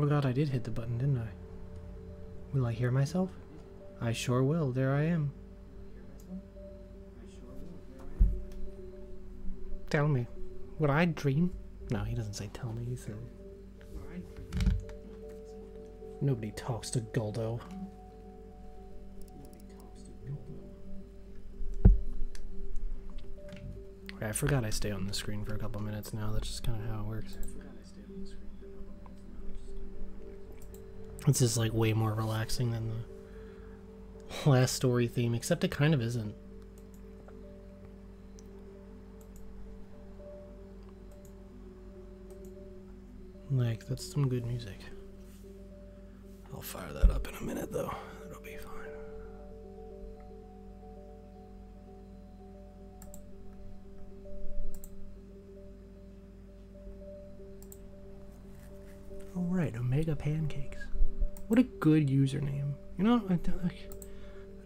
Oh god, I did hit the button, didn't I? Will I hear myself? I sure will. There I am. Tell me. Would I dream? No, he doesn't say tell me. He said... Nobody talks to Guldo. Okay, I forgot I stay on the screen for a couple minutes now. That's just kind of how it works. It's just like way more relaxing than the last story theme, except it kind of isn't. Like, that's some good music. I'll fire that up in a minute though. It'll be fine. Alright, Omega Pancakes. What a good username. You know,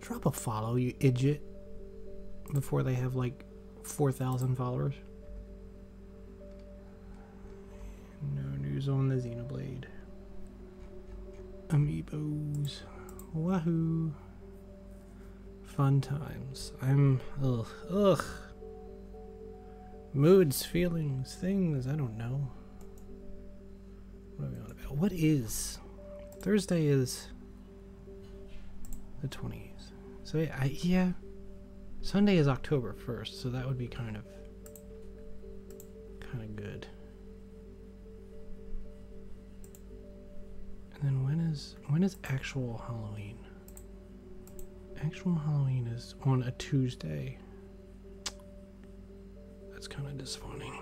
drop a follow, you idiot. Before they have like 4,000 followers. No news on the Xenoblade. Amiibos. Wahoo. Fun times. Ugh. Moods, feelings, things, I don't know. What are we on about? What is? Thursday is the 20th. So yeah. Sunday is October 1st, so that would be kind of good. And then when is actual Halloween? Actual Halloween is on a Tuesday. That's kind of disappointing.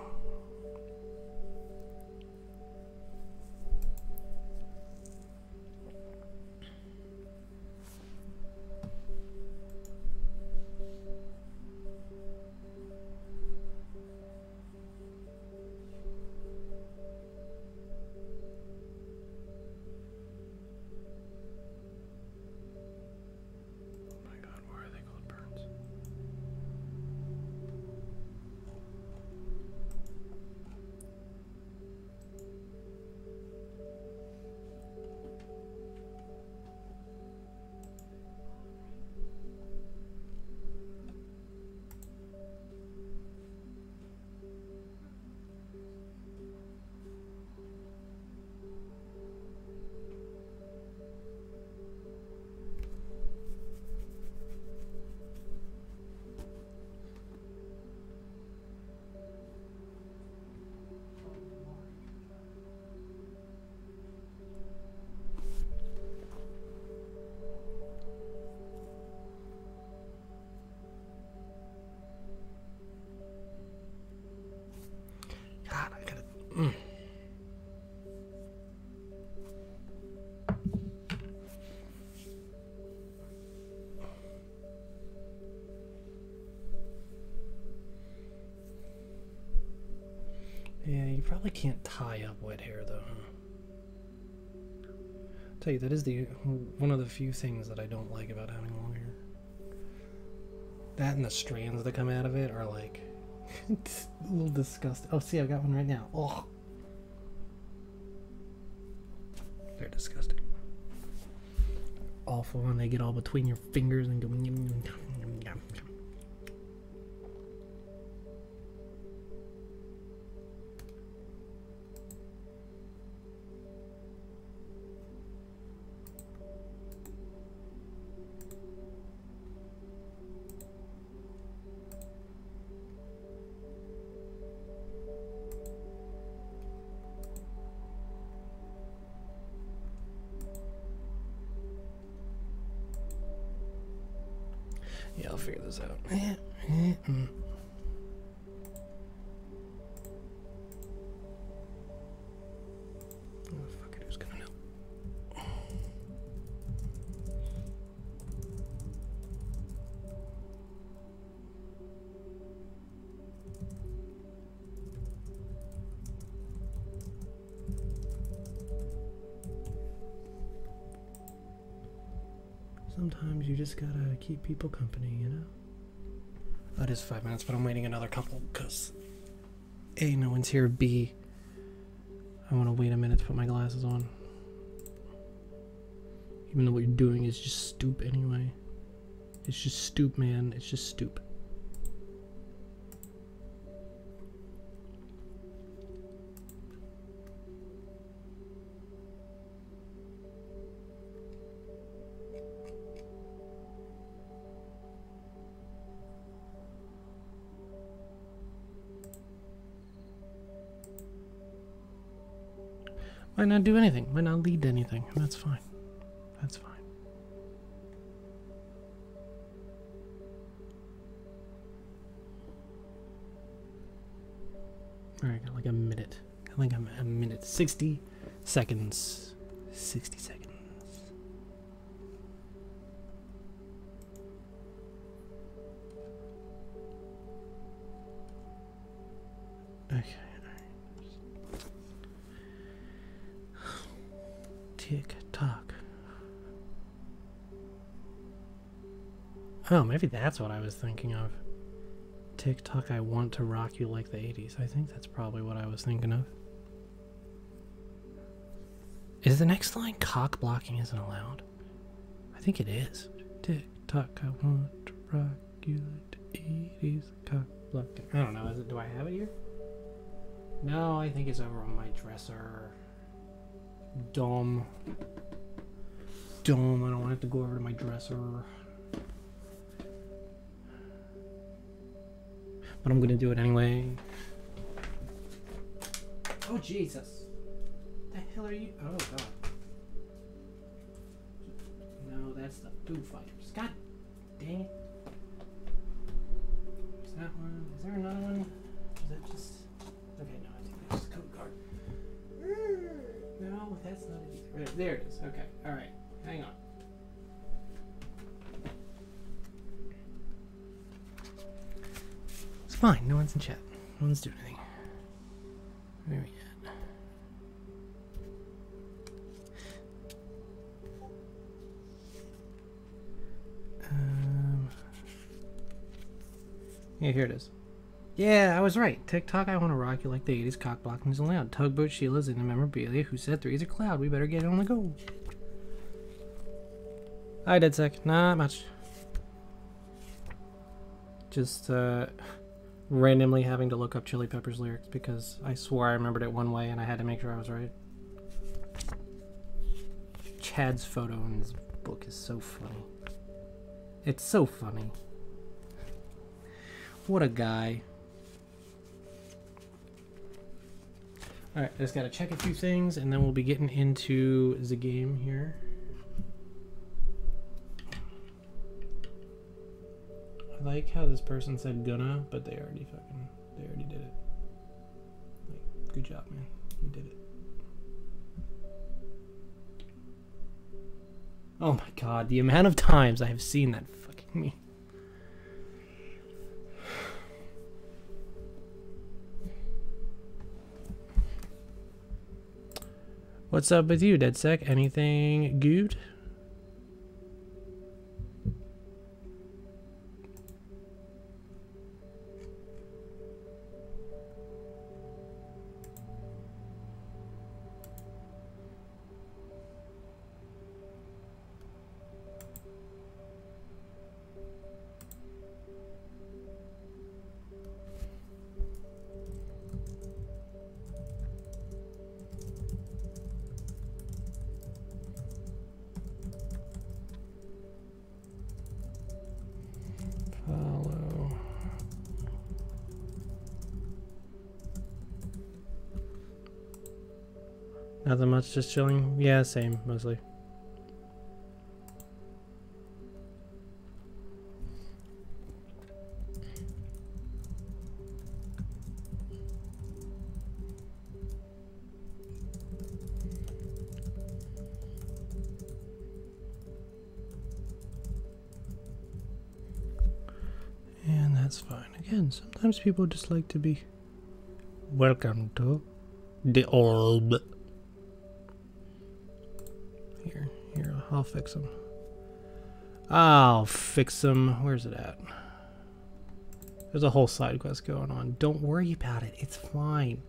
Yeah, you probably can't tie up wet hair though, huh? I'll tell you, that is one of the few things that I don't like about having long hair. That and the strands that come out of it are like it's a little disgusting. Oh, see, I've got one right now. Oh, they're disgusting. Awful when they get all between your fingers and go. Yeah, I'll figure this out. Oh, fuck it, who's gonna know? Sometimes you just gotta keep people company, you know? That is 5 minutes, but I'm waiting another couple because A, no one's here. B, I want to wait a minute to put my glasses on. Even though what you're doing is just stoop anyway. It's just stoop, man. It's just stoop. Might not do anything. Might not lead to anything. That's fine. That's fine. Alright, got like a minute. I think I'm a minute. 60 seconds. 60 seconds. Okay. Tick tock. Oh, maybe that's what I was thinking of. Tick tock, I want to rock you like the 80s. I think that's probably what I was thinking of. Is the next line cock blocking isn't allowed? I think it is. Tick tock, I want to rock you like the 80s. Cock blocking. I don't know. Is it? Do I have it here? No, I think it's over on my dresser. Dumb. I don't want to have to go over to my dresser. But I'm gonna do it anyway. Oh Jesus! What the hell are you? Oh God! No, that's the Foo Fighters. God dang it! Is that one? Is there another one? Is that just? Okay, no, I think that's just code card. No, that's not it either. There it is. Okay, all right. Hang on. It's fine. No one's in chat. No one's doing anything. Where are we at? Yeah, here it is. Yeah, I was right. TikTok, I want to rock you like the 80s. Cock blocking is allowed. Tugboat Sheila's in the memorabilia. Who said three's a cloud? We better get it on the go. Hi, DeadSec. Not much. Just randomly having to look up Chili Peppers lyrics because I swore I remembered it one way and I had to make sure I was right. Chad's photo in this book is so funny. It's so funny. What a guy. Alright, I just gotta check a few things and then we'll be getting into the game here. I like how this person said gonna, but they already did it. Like, good job, man. You did it. Oh my god, the amount of times I have seen that fucking meme. What's up with you, DeadSec? Anything good? Nothing much, just chilling. Yeah, same, mostly. And that's fine. Again, sometimes people just like to be welcome to the orb. Here, I'll fix them. I'll fix them. Where's it at? There's a whole side quest going on. Don't worry about it. It's fine.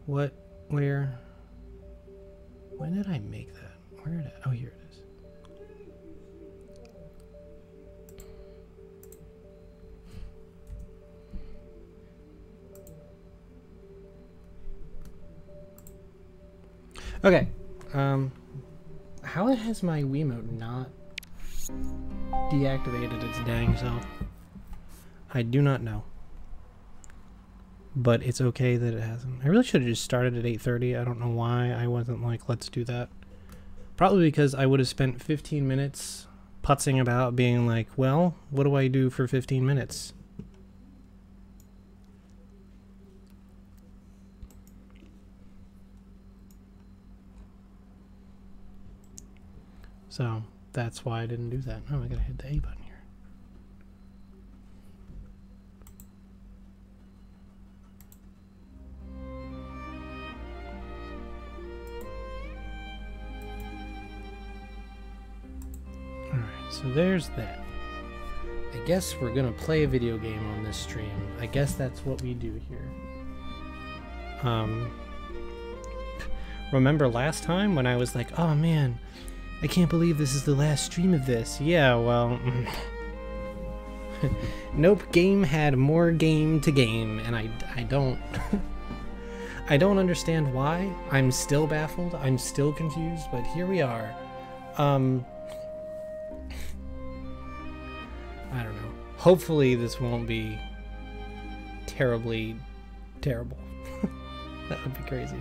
What? Where? When did I make that? Where did I? Oh, here it is. Okay. How has my Wiimote not deactivated its dang self? I do not know. But it's okay that it hasn't. I really should have just started at 8:30. I don't know why I wasn't like, let's do that. Probably because I would have spent 15 minutes putzing about being like, well, what do I do for 15 minutes? So that's why I didn't do that. Oh, I gotta hit the A button here. Alright, so there's that. I guess we're gonna play a video game on this stream. I guess that's what we do here. Remember last time when I was like, oh man, I can't believe this is the last stream of this. Yeah, well... Nope, game had more game to game, and I don't... I don't understand why. I'm still baffled. I'm still confused, but here we are. I don't know. Hopefully this won't be terribly terrible. That would be crazy.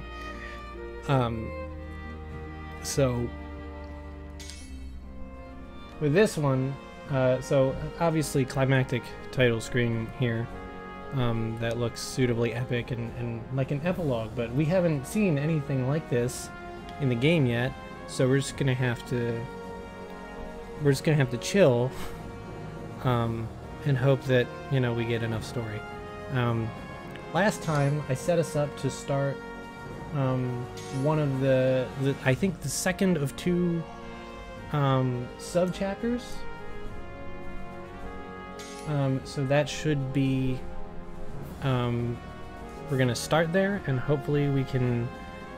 So... with this one, so obviously climactic title screen here, that looks suitably epic and like an epilogue, but we haven't seen anything like this in the game yet, so we're just gonna have to chill, and hope that, you know, we get enough story. Last time I set us up to start one of the I think the second of two sub chapters, so that should be we're gonna start there, and hopefully we can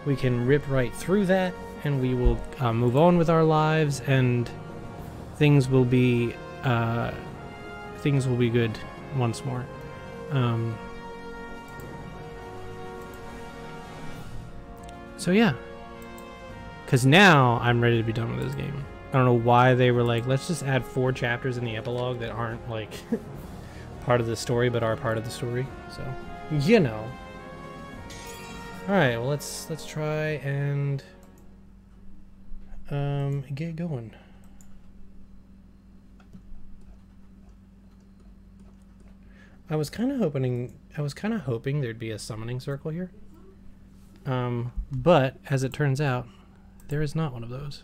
rip right through that, and we will move on with our lives, and things will be good once more. So yeah, because now I'm ready to be done with this game. I don't know why they were like, let's just add 4 chapters in the epilogue that aren't like part of the story but are part of the story. So, you know. All right, well let's try and get going. I was kind of hoping there'd be a summoning circle here. But as it turns out, there is not one of those.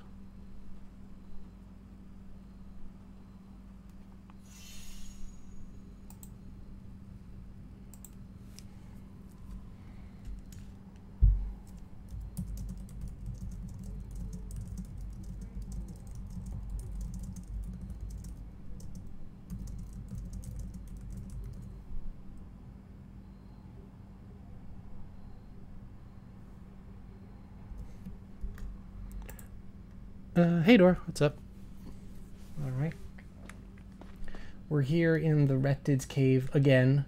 Hey Dor, what's up? Alright. We're here in the Rectid's cave again.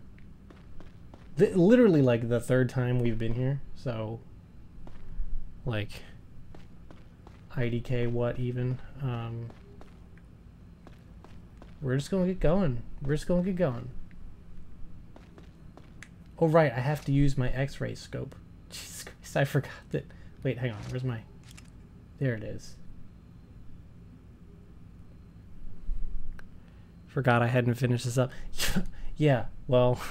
Literally like the 3rd time we've been here, so... like... IDK what even? We're just gonna get going. Oh right, I have to use my X-ray scope. Jesus Christ, I forgot that... Wait, hang on, where's my... There it is. Forgot I hadn't finished this up. Yeah, well,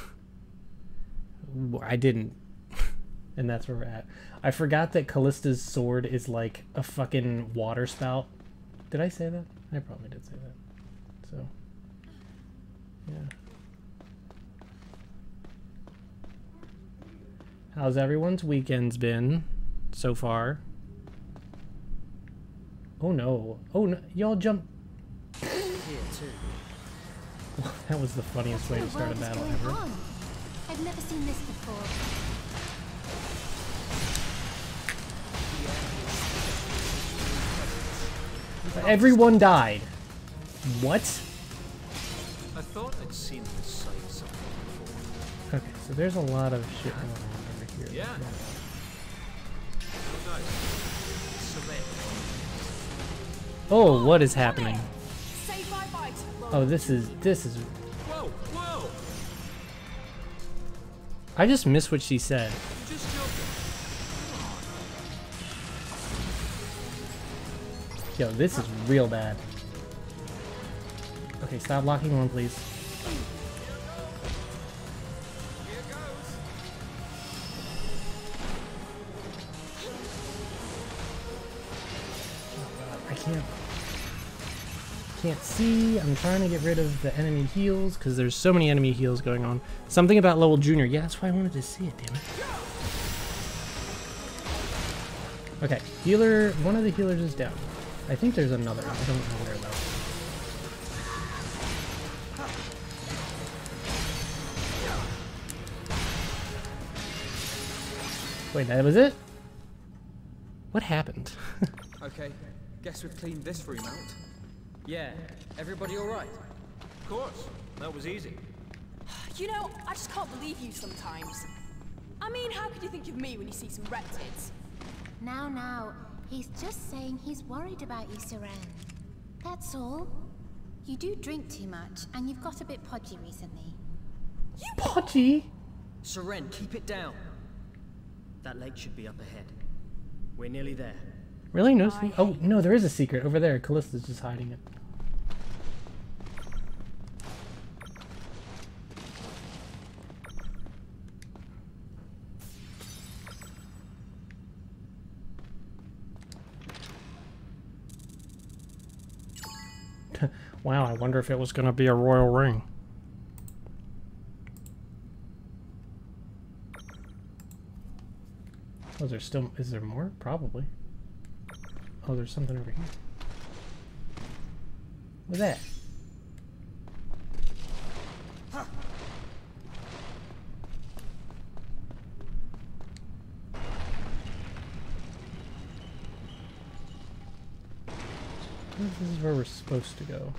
I didn't. And that's where we're at. I forgot that Callista's sword is like a fucking water spout. Did I say that? I probably did say that. So, yeah. How's everyone's weekends been so far? Oh no. Oh no. Y'all jump. Here too. That was the funniest way to start a battle ever. I've never seen this before. Everyone died. What? I thought I'd seen this site somewhere before. Okay, so there's a lot of shit going on over here. Yeah. Oh, what is happening? Say bye-bye to Oh, this is... Whoa, whoa! I just missed what she said. You're just joking. Yo, this is real bad. Okay, stop locking on, please. Here goes. I can't see. I'm trying to get rid of the enemy heals because there's so many enemy heals going on. Something about level junior. Yeah, that's why I wanted to see it, damn it. Okay, healer. One of the healers is down. I think there's another. I don't know where though. Wait, that was it? What happened? Okay, guess we've cleaned this room out. Yeah, everybody all right? Of course. That was easy. You know, I just can't believe you sometimes. I mean, how could you think of me when you see some reptids? Now, he's just saying he's worried about you, Seren. That's all. You do drink too much, and you've got a bit podgy recently. Podgy? Seren, keep it down. That lake should be up ahead. We're nearly there. Really? No. Oh no, there is a secret over there. Callista's just hiding it. Wow, I wonder if it was going to be a royal ring. Oh, is there more? Probably. Oh, there's something over here. What's that? This is where we're supposed to go.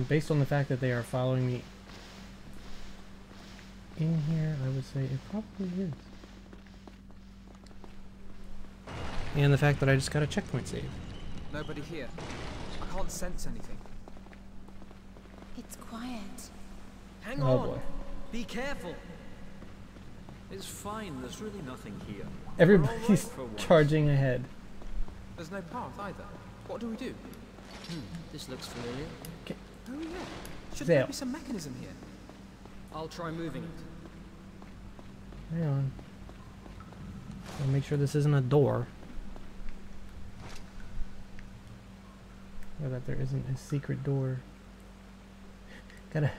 Based on the fact that they are following me in here, I would say it probably is. And the fact that I just got a checkpoint save. Nobody here. I can't sense anything. It's quiet. Hang Oh on. boy. Be careful. It's fine. There's really nothing here. Everybody's for once. charging ahead. There's no path either. What do we do? This looks familiar. Oh yeah. Should There. there be some mechanism here? I'll try moving it. Hang on. I'll make sure this isn't a door. Or that there isn't a secret door. Gotta...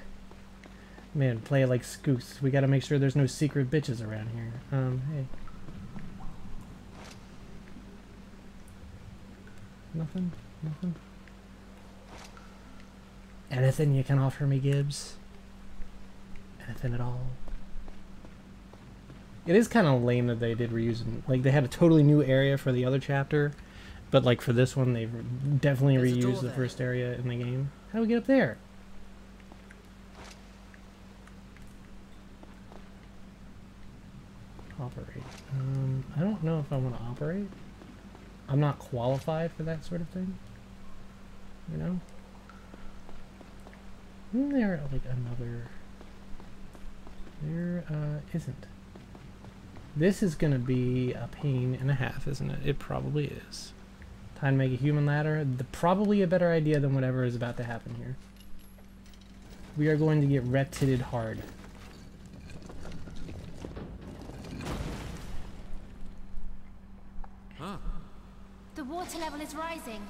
Man, play it like Scoots. We gotta make sure there's no secret bitches around here. Hey. Nothing? Nothing? Anything you can offer me, Gibbs? Anything at all? It is kind of lame that they did reusing. Like, they had a totally new area for the other chapter, but like for this one, they've definitely There's a door reused the there. first area in the game. How do we get up there? Operate. I don't know if I want to operate. I'm not qualified for that sort of thing. You know? Isn't there like another... There isn't. This is gonna be a pain and a half, isn't it? It probably is. Time to make a human ladder. Probably a better idea than whatever is about to happen here. We are going to get ret-titted hard. Huh. The water level is rising.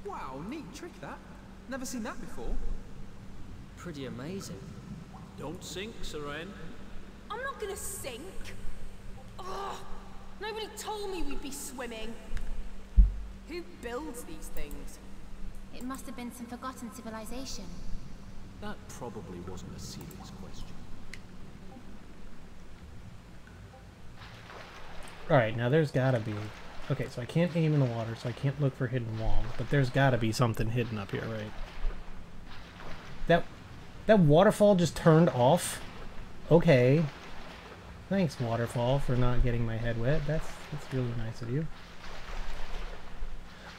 Wow, neat trick that. Never seen that before. Pretty amazing. Don't sink, Seren. I'm not gonna sink. Ugh, nobody told me we'd be swimming. Who builds these things? It must have been some forgotten civilization. That probably wasn't a serious question. Alright, now there's gotta be... Okay, so I can't aim in the water, so I can't look for hidden walls, but there's gotta be something hidden up here, right? That waterfall just turned off? Okay. Thanks, Waterfall, for not getting my head wet. That's really nice of you.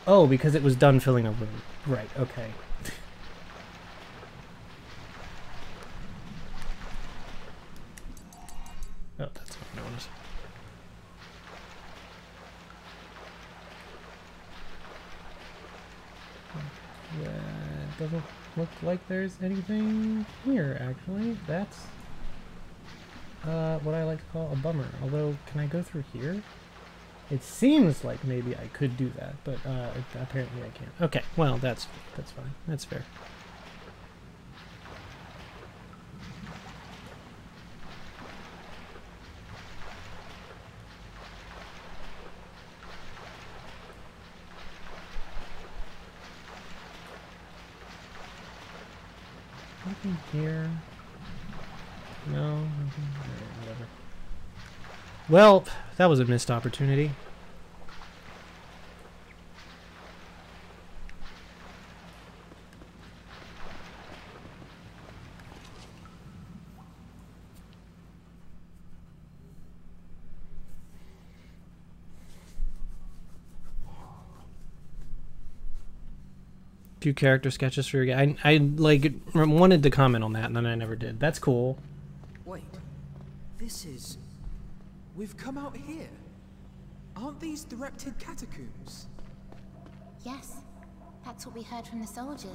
Oh, because it was done filling a room. Right, okay. Oh, that's what I noticed. It doesn't look like there's anything here, actually. That's what I like to call a bummer. Although, can I go through here? It seems like maybe I could do that, but apparently I can't. Okay, well, that's fine. That's fair. Nothing here. No, nothing. Alright, whatever. Well, that was a missed opportunity. Few character sketches for your guy. I like wanted to comment on that, and then I never did. That's cool. Wait, this is... We've come out here. Aren't these the Reptid catacombs? Yes, that's what we heard from the soldiers.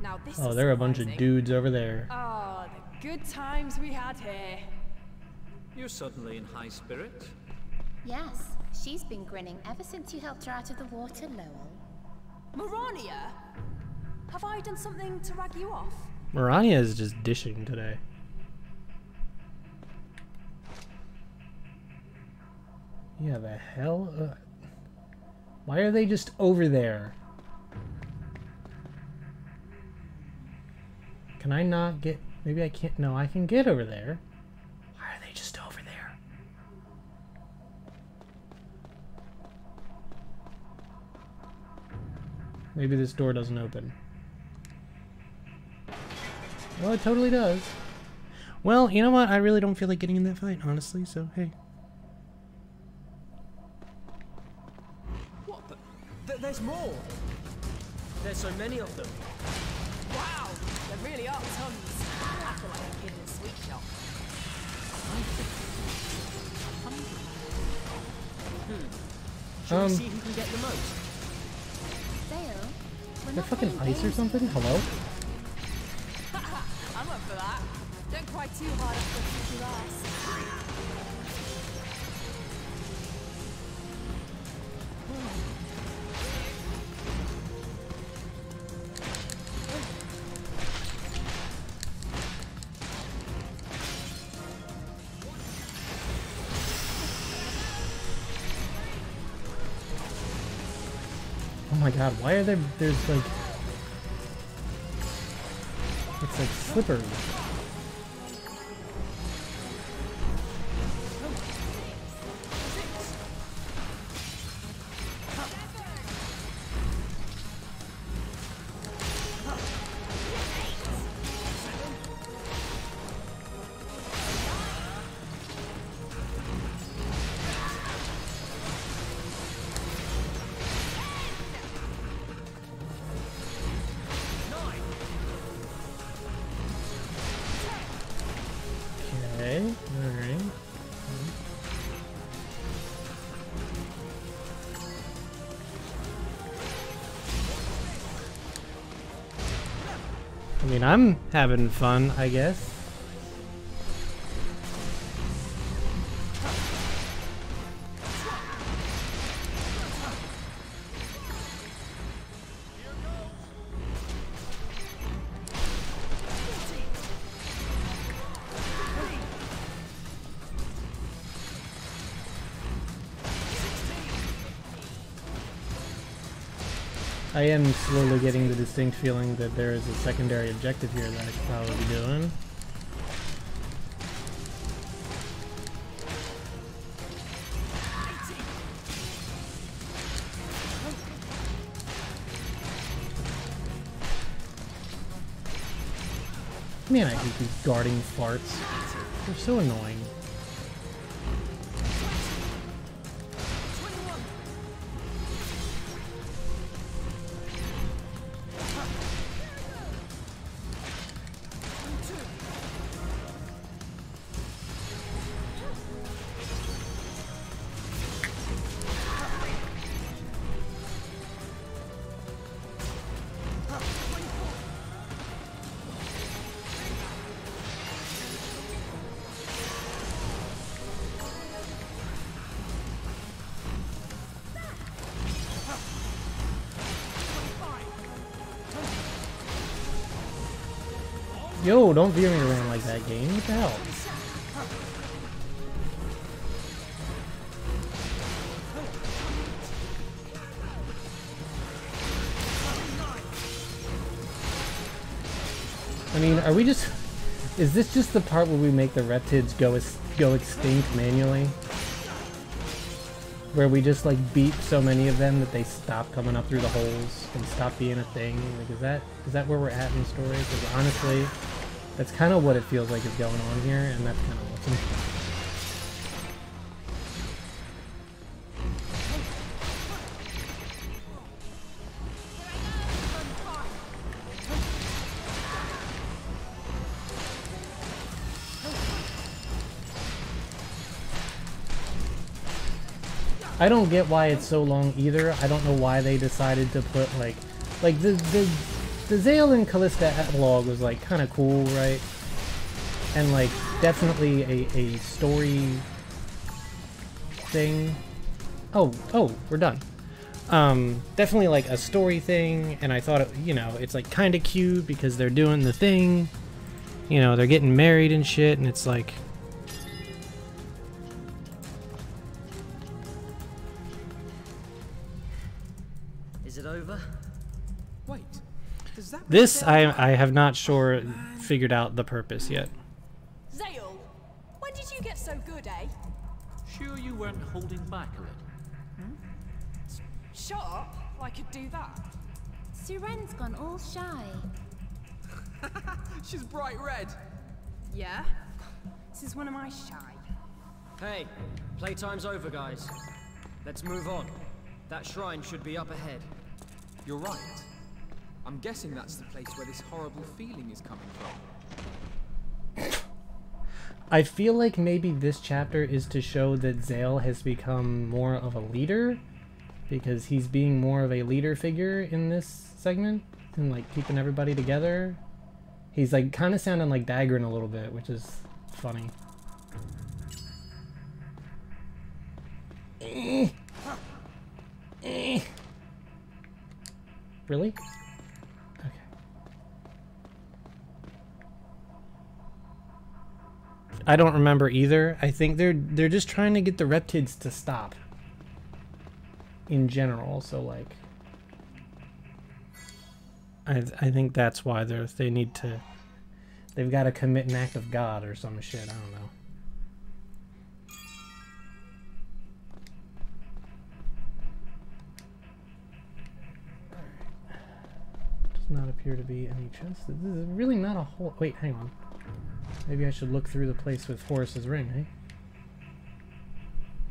Now this Oh, is there are a bunch of surprising. dudes over there. Oh, the good times we had here. You're suddenly in high spirit. Yes, she's been grinning ever since you helped her out of the water, Lowell. Marania? Have I done something to rag you off? Marania is just dishing today. Yeah, the hell? Why are they just over there? Can I not get... Maybe I can't... No, I can get over there. Why are they just over there? Maybe this door doesn't open. Well, it totally does. Well, you know what? I really don't feel like getting in that fight, honestly, so hey. What the... There's more! There's so many of them. Wow, there really are tons. I feel like a kid in a sweet shop. Shall we see who can get the most? Dale, we're They're not fucking playing ice or games something? here. Hello? I'm up for that. Don't cry too hard after a sticky ass. Oh my god, why are there's like... It's like slippery. Okay, alright. I mean, I'm having fun, I guess. I am slowly getting the distinct feeling that there is a secondary objective here that I should probably be doing. Man, I hate these guarding farts. They're so annoying. Yo, don't veer me around like that, game. What the hell? I mean, are we just... Is this just the part where we make the reptids go extinct manually? Where we just, like, beat so many of them that they stop coming up through the holes and stop being a thing? Like, is that where we're at in the story? Because honestly, that's kind of what it feels like is going on here, and that's kind of awesome. I don't get why it's so long either. I don't know why they decided to put like the Zale and Callista epilogue was like kind of cool, right? And like definitely a story thing. Oh, we're done. Definitely like a story thing, and I thought it, you know, it's like kind of cute because they're doing the thing. You know, they're getting married and shit, and it's like. Is it over? Wait, does that This I have not figured out the purpose yet. Zale, when did you get so good, eh? Sure you weren't holding back a little? Shut up, I could do that. Siren's gone all shy. She's bright red. Yeah? This is one of my shy. Hey, playtime's over, guys. Let's move on. That shrine should be up ahead. You're right. I'm guessing that's the place where this horrible feeling is coming from. I feel like maybe this chapter is to show that Zale has become more of a leader, because he's being more of a leader figure in this segment and like keeping everybody together. He's like kind of sounding like Dagrin a little bit, which is funny. Really? Okay. I don't remember either. I think they're just trying to get the reptids to stop. In general, so like I think that's why they need to, they've got to commit an act of God or some shit. I don't know. Does not appear to be any chests. This is really not a whole. Wait, hang on. Maybe I should look through the place with Horus's ring, hey?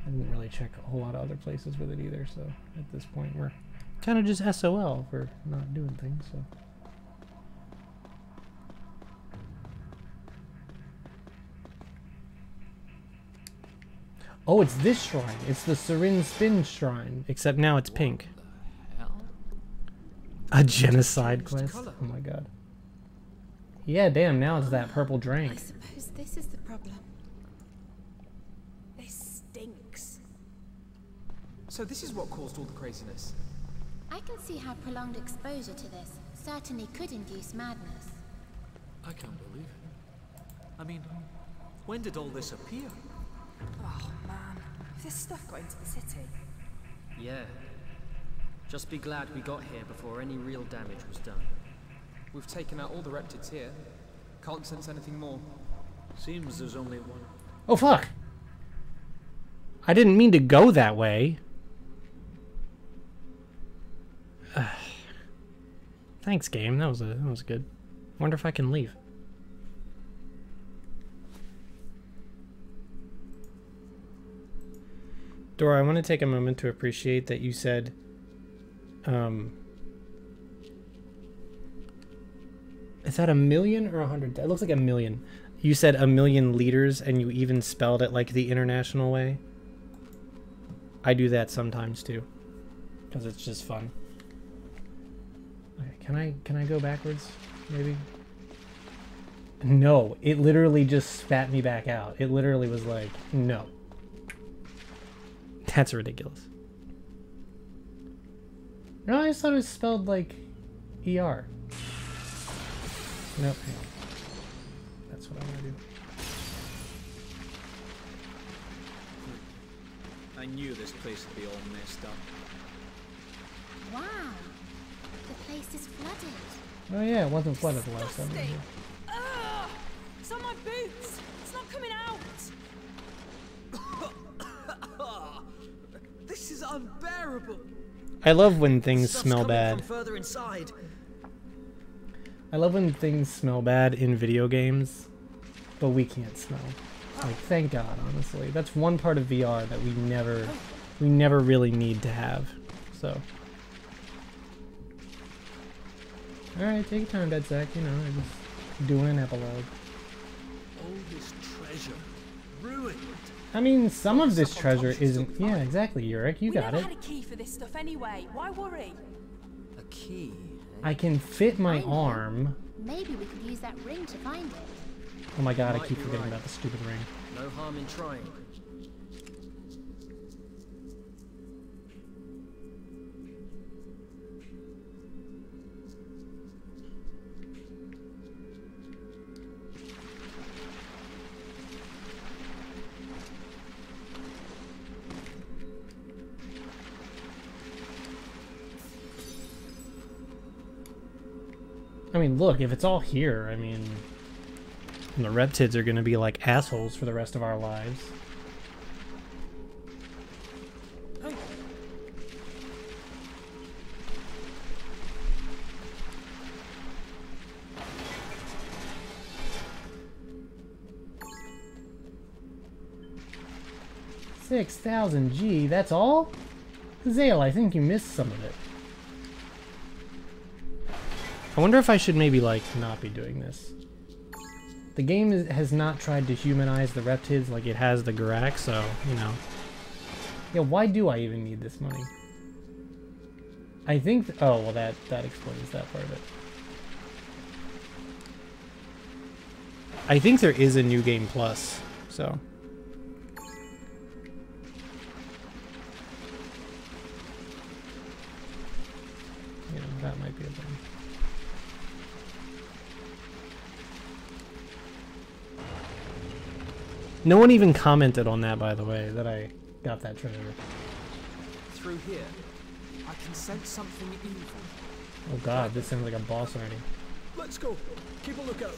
I didn't really check a whole lot of other places with it either, so at this point we're kind of just SOL for not doing things, so. Oh, it's this shrine. It's the Sirin Spin shrine, except now it's pink. A genocide quest? Oh my god. Yeah, damn, now it's that purple I drink. suppose this is the problem. This stinks. So this is what caused all the craziness. I can see how prolonged exposure to this certainly could induce madness. I can't believe it. I mean, when did all this appear? Oh man, if this stuff got into the city. Yeah. Just be glad we got here before any real damage was done. We've taken out all the reptids here. Can't sense anything more. Seems there's only one. Oh fuck! I didn't mean to go that way. Thanks, game. That was good. Wonder if I can leave. Dora, I want to take a moment to appreciate that you said, is that 1,000,000 or 100? It looks like 1,000,000. You said 1,000,000 liters, and you even spelled it like the international way. I do that sometimes too, because it's just fun. Okay, can I go backwards? Maybe. No, it literally just spat me back out. It literally was like, no. That's ridiculous. No, I just thought it was spelled like ER. Nope. Hang on. I knew this place would be all messed up. Wow. The place is flooded. Oh yeah, it wasn't flooded the last time. we were Disgusting. here. Ugh! It's on my boots. It's not coming out. This is unbearable. I love when things Stuff's smell coming bad. from further inside. I love when things smell bad in video games, but we can't smell. Like, thank God, honestly. That's one part of VR that we never really need to have. So. Alright, take your time, Dead Sack. You know, I'm just doing an epilogue. All this treasure ruined. I mean, some of this treasure isn't... Yeah, exactly, Yurik. You We got never it. had a key for this stuff anyway. Why worry? A key. I can fit my I know. arm. Maybe we could use that ring to find it. Oh my God, I Might keep be forgetting right. about the stupid ring. No harm in trying. I mean, look, if it's all here, I mean... The reptids are gonna be like assholes for the rest of our lives. $6,000 that's all? Zale, I think you missed some of it. I wonder if I should maybe, like, not be doing this. The game has not tried to humanize the reptids like it has the Garak, so, you know. Yeah, why do I even need this money? I think... oh, well, that explains that part of it. I think there is a New Game Plus, so... you know, that might be a thing. No one even commented on that, by the way, that I got that treasure. Through here, I can sense something evil. Oh god, this sounds like a boss already. Let's go. Keep a lookout.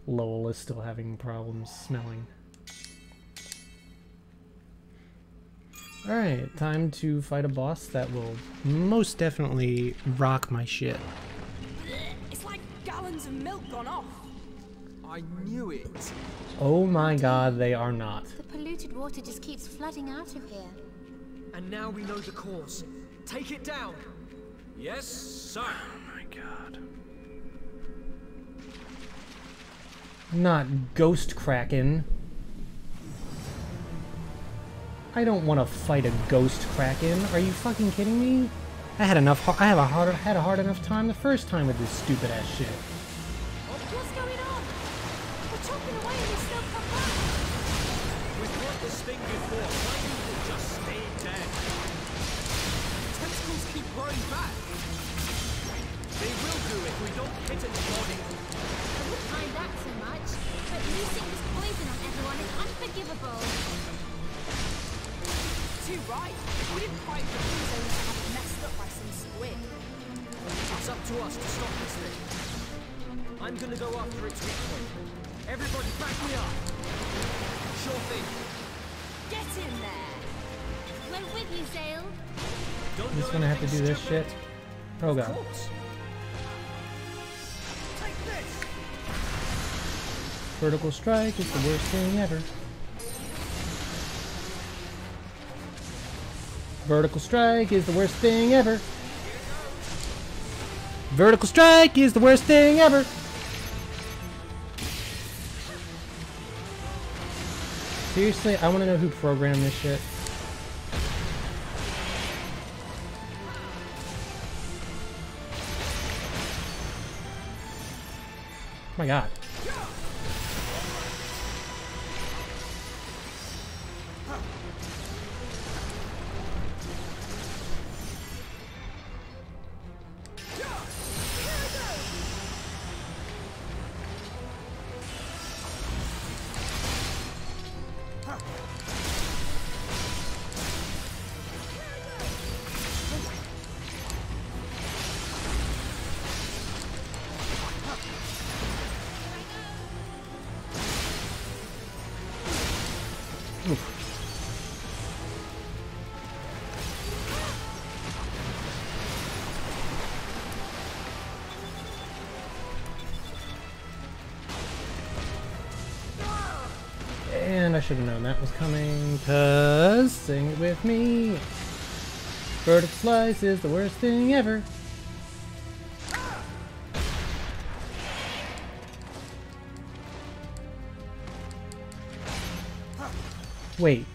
Lowell is still having problems smelling. Alright, time to fight a boss that will most definitely rock my shit. It's like gallons of milk gone off. I knew it. Oh my god, they are not. The polluted water just keeps flooding out of here. And now we know the cause. Take it down. Yes, sir. Oh my god. Not Ghost Kraken. I don't want to fight a Ghost Kraken. Are you fucking kidding me? I had a hard enough time the first time with this stupid ass shit. What's going on? We're chopping away and they still come back. We've fought this thing before. Why don't you just stay dead? Tentacles keep growing back. They will do if we don't hit its body. I wouldn't mind that so much, but using this poison on everyone is unforgivable. Too right. We didn't fight for things only to have it messed up by some squid. It's up to us to stop this thing. I'm gonna go after its weak point. Everybody back me up. Sure thing. Get in there. We're with you, Zale. Don't I'm just do gonna have to do anything this stupid. shit. Oh Of god. course. Take this. Vertical strike is the worst thing ever. Vertical strike is the worst thing ever. Vertical strike is the worst thing ever. Seriously, I want to know who programmed this shit. Oh my god. Oof. And I should have known that was coming, cause sing it with me. Vertical slice is the worst thing ever. Wait.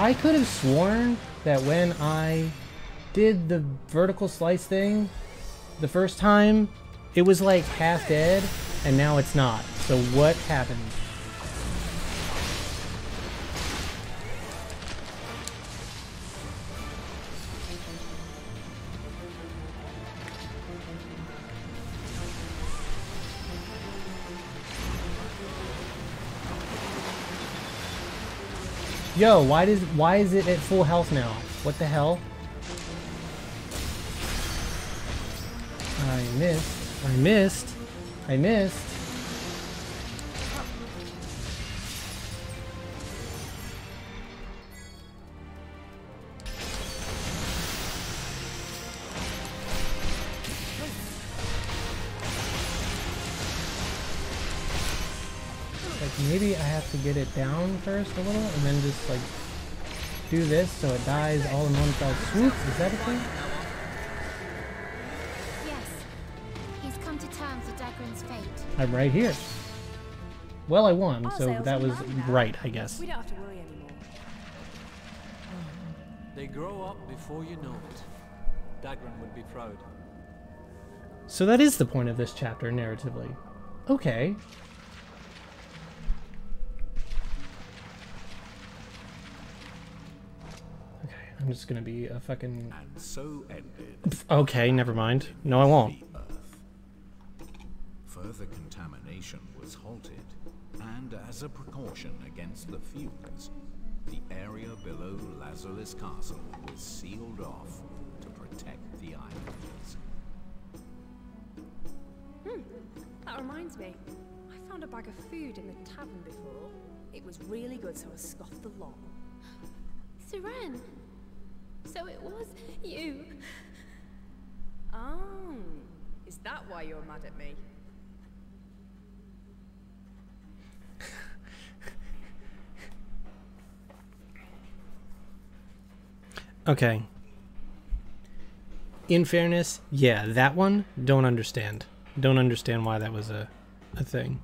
I could have sworn that when I did the vertical slice thing the first time, it was like half dead, and now it's not. So what happened? Yo, why is it at full health now? What the hell? I missed. Maybe I have to get it down first a little, and then just like do this so it dies all in one fell swoop. Is that a thing? Yes. He's come to terms with Dagran's fate. I'm right here. Well, I won, Our so sales that are was high now. right, I guess. We don't have to worry anymore. They grow up before you know it. Dagran would be proud. So that is the point of this chapter, narratively. Okay. I'm just gonna be a fucking... And so ended. Okay, never mind. No, I won't. The Earth. Further contamination was halted, and as a precaution against the fumes, the area below Lazarus Castle was sealed off to protect the islanders. That reminds me. I found a bag of food in the tavern before. It was really good, so I scoffed the lot. Siren! So it was you. Oh, is that why you're mad at me? Okay. In fairness, yeah, that one, don't understand. Don't understand why that was a thing.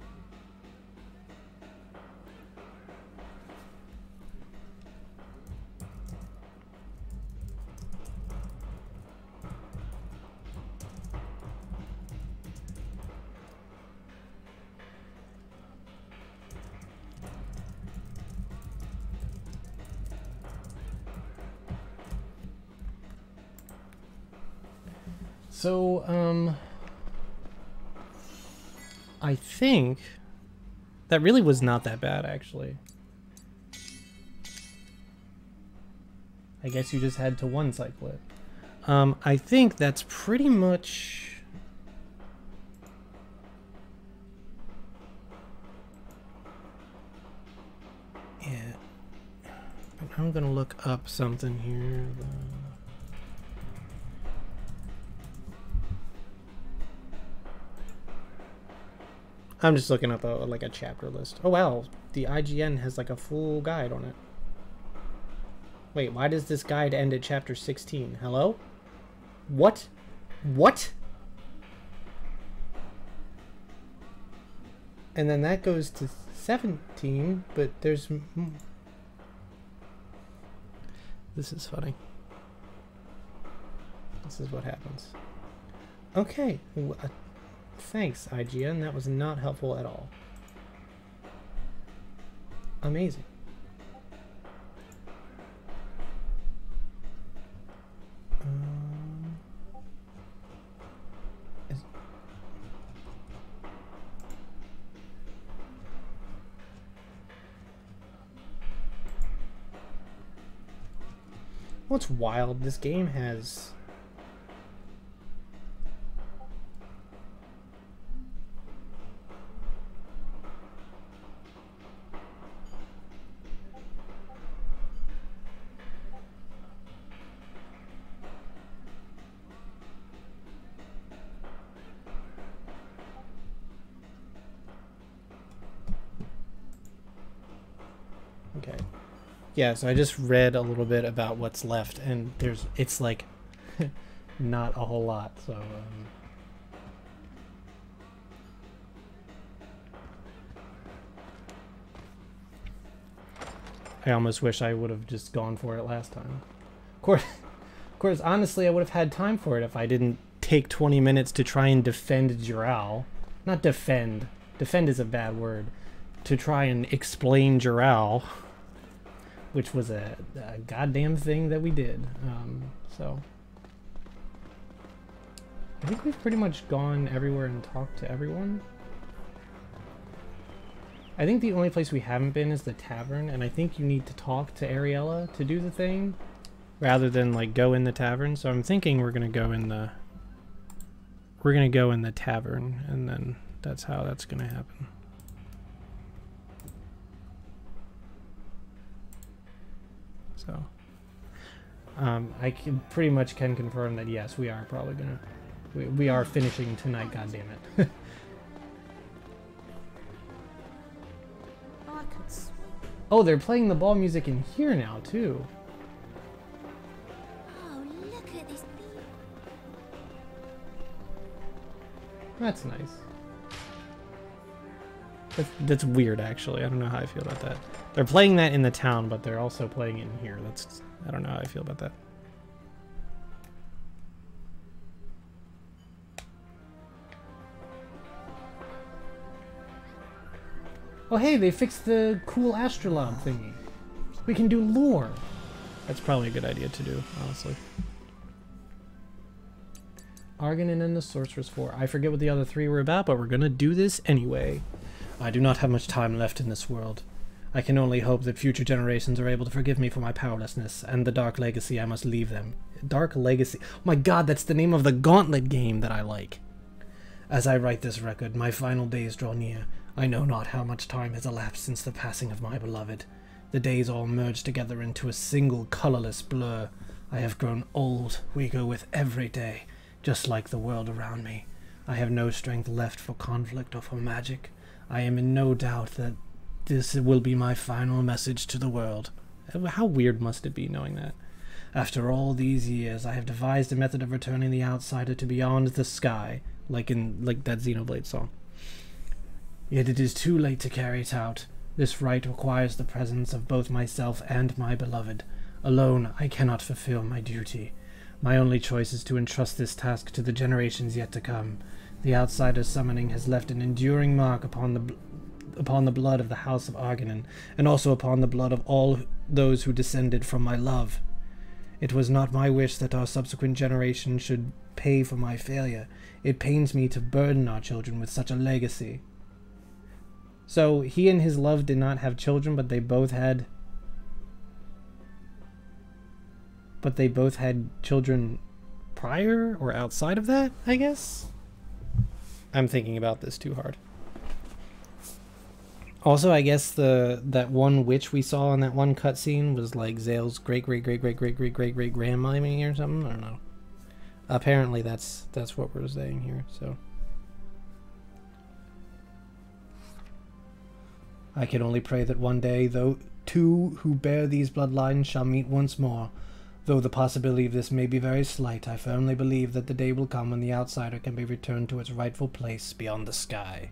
So, I think that really was not that bad, actually. I guess you just had to one cycle it. I think that's pretty much... Yeah. But I'm gonna look up something here. I'm just looking up like a chapter list. Oh wow, the IGN has like a full guide on it. Wait, why does this guide end at chapter 16? Hello? What? What? And then that goes to 17, but there's... This is funny. This is what happens. Okay. Thanks, IGN. That was not helpful at all. Amazing. What's wild? This game has... Okay. Yeah, so I just read a little bit about what's left, and it's like not a whole lot, so I almost wish I would have just gone for it last time. Of course, honestly, I would have had time for it if I didn't take 20 minutes to try and defend Jural. Not defend. Defend is a bad word. To try and explain Jural, which was a goddamn thing that we did. So I think we've pretty much gone everywhere and talked to everyone. I think the only place we haven't been is the tavern, and I think you need to talk to Ariella to do the thing, rather than like go in the tavern. So I'm thinking we're gonna go in the tavern, and then that's how that's gonna happen. So I can pretty much confirm that yes, we are probably gonna we are finishing tonight. God damn it. Oh, they're playing the ball music in here now too. Oh, look at this. That's nice. That's weird, actually. I don't know how I feel about that. They're playing that in the town, but they're also playing it in here. I don't know how I feel about that. Oh hey, they fixed the cool astrolabe thingy. We can do lore. That's probably a good idea to do, honestly. Argonin and the Sorceress 4. I forget what the other three were about, but we're gonna do this anyway. I do not have much time left in this world. I can only hope that future generations are able to forgive me for my powerlessness and the dark legacy I must leave them. Dark Legacy. Oh my god, that's the name of the Gauntlet game that I like. As I write this record, my final days draw near. I know not how much time has elapsed since the passing of my beloved. The days all merge together into a single colorless blur. I have grown old, weaker with every day, just like the world around me. I have no strength left for conflict or for magic. I am in no doubt that this will be my final message to the world. How weird must it be knowing that? After all these years, I have devised a method of returning the outsider to beyond the sky, like that Xenoblade song. Yet it is too late to carry it out. This rite requires the presence of both myself and my beloved. Alone, I cannot fulfill my duty. My only choice is to entrust this task to the generations yet to come. The outsider's summoning has left an enduring mark upon the blood of the House of Argonin, and also upon the blood of all those who descended from my love. It was not my wish that our subsequent generations should pay for my failure. It pains me to burden our children with such a legacy. So he and his love did not have children, but they both had children prior or outside of that, I guess? I'm thinking about this too hard. Also, I guess that one witch we saw in that one cutscene was like Zale's great-great-great-great-great-great-great-grandmommy or something. I don't know. Apparently, that's what we're saying here. So, I can only pray that one day, though, two who bear these bloodlines shall meet once more. Though the possibility of this may be very slight, I firmly believe that the day will come when the outsider can be returned to its rightful place beyond the sky.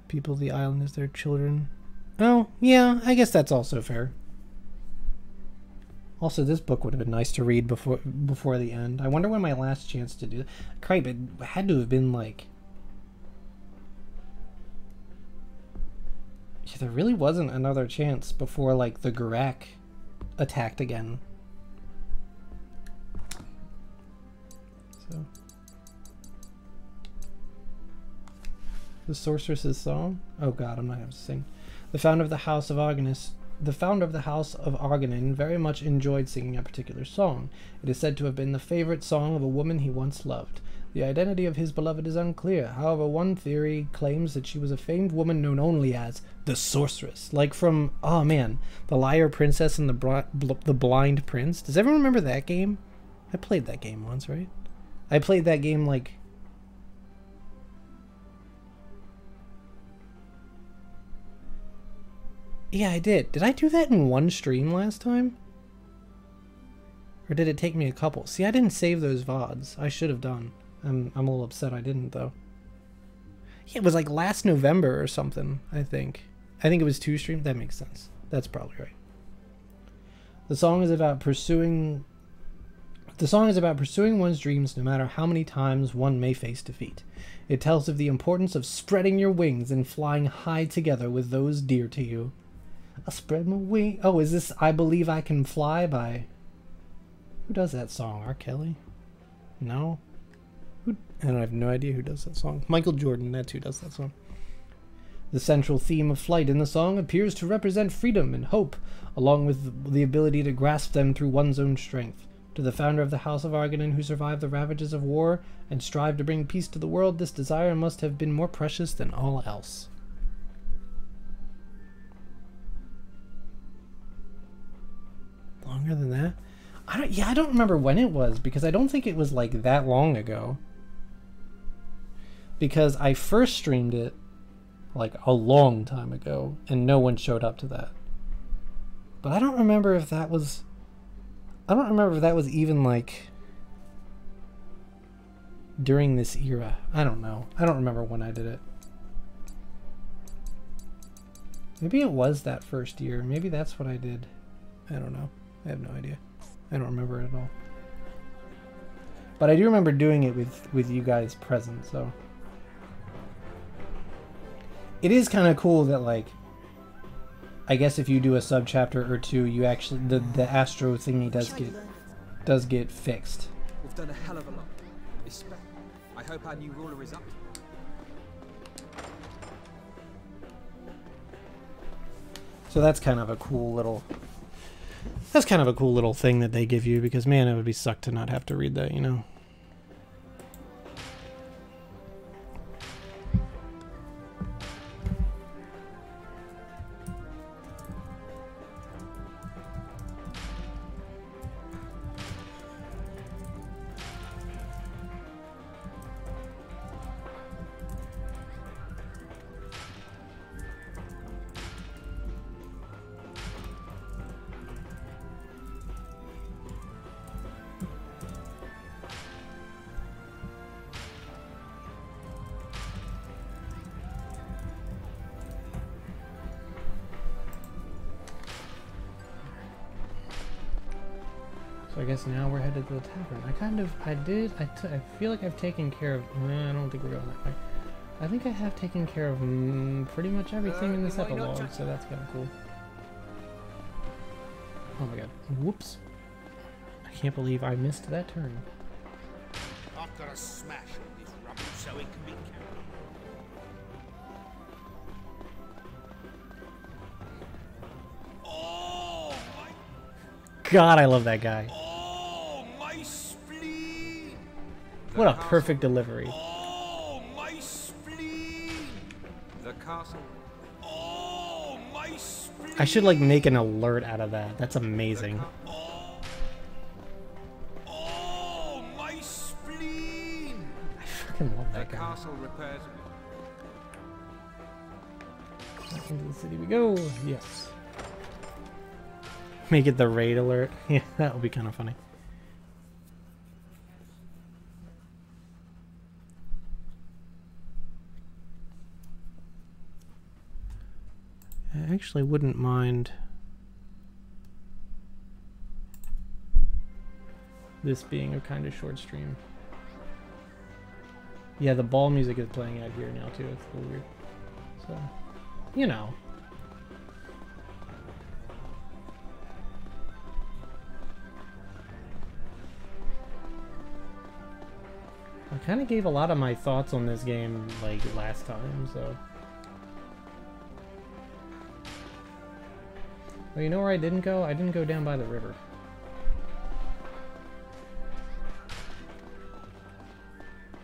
People of the island as their children. Oh, yeah, I guess that's also fair. Also, this book would have been nice to read before the end. I wonder when my last chance to do that. Cripe, it had to have been like... Yeah, there really wasn't another chance before, like, the Gurak attacked again. So... The Sorceress's Song? Oh god, I'm not going to sing. The founder of the House of Argonis the founder of the House of Argonin very much enjoyed singing a particular song. It is said to have been the favorite song of a woman he once loved. The identity of his beloved is unclear. However, one theory claims that she was a famed woman known only as the Sorceress. Like from, oh man, The Liar Princess and the Blind Prince. Does everyone remember that game? I played that game once, right? I played that game like... Yeah, I did. Did I do that in one stream last time? Or did it take me a couple? See, I didn't save those VODs. I should have done. I'm a little upset I didn't, though. Yeah, it was like last November or something, I think. I think it was 2 streams. That makes sense. That's probably right. The song is about pursuing one's dreams no matter how many times one may face defeat. It tells of the importance of spreading your wings and flying high together with those dear to you. I spread my wings. Oh, is this I Believe I Can Fly by... Who does that song? R. Kelly? No? And I have no idea who does that song. Michael Jordan, that's who does that song. The central theme of flight in the song appears to represent freedom and hope, along with the ability to grasp them through one's own strength. To the founder of the House of Argonin who survived the ravages of war and strived to bring peace to the world, this desire must have been more precious than all else. Longer than that? I don't remember when it was, because I don't think it was like that long ago. Because I first streamed it like a long time ago and no one showed up to that. But I don't remember if that was... I don't remember if that was even like during this era. I don't know. I don't remember when I did it. Maybe it was that first year. Maybe that's what I did. I don't know. I have no idea. I don't remember it at all. But I do remember doing it with you guys present, so... It is kind of cool that, like, I guess if you do a sub-chapter or two, you actually, the Astro thingy does get fixed. We've done a hell of a lot. I hope our new ruler is up. So that's kind of a cool little... That's kind of a cool little thing that they give you, because, man, it would be sucked to not have to read that, you know? So I guess now we're headed to the tavern. I feel like I've taken care of, I don't think we're going that way. I think I have taken care of pretty much everything in this epilogue, so that's kind of cool. Oh my god. Whoops. I can't believe I missed that turn. I've got to smash all this rubbish so it can be carried. Oh my God, I love that guy. Oh my spleen! What a perfect delivery. Oh my spleen! The castle. Oh my spleen! I should like make an alert out of that. That's amazing. Oh my spleen! I fucking love that The guy. castle repairs. Back into the city we go. Yes. Make it the raid alert. Yeah, that would be kind of funny. I actually wouldn't mind this being a kind of short stream. Yeah, the ball music is playing out here now too. It's a little weird. So, you know. I kind of gave a lot of my thoughts on this game like last time, so Oh, you know where I didn't go? I didn't go down by the river.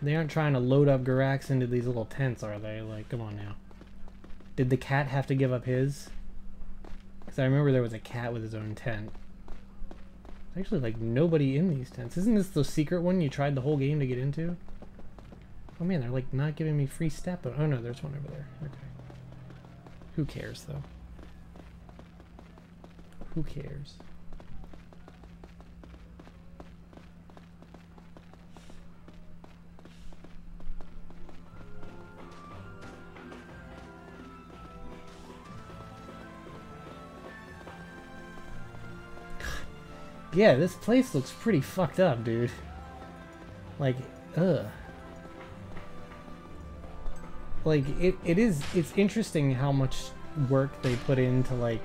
They aren't trying to load up Garax into these little tents, are they? Like, come on now. Did the cat have to give up his? Because I remember there was a cat with his own tent. There's actually, like, nobody in these tents. Isn't this the secret one you tried the whole game to get into? Oh man, they're, like, not giving me free step. Oh no, there's one over there. Okay. Who cares, though? Who cares? Yeah, this place looks pretty fucked up, dude. Like, ugh. Like, it's interesting how much work they put into, like,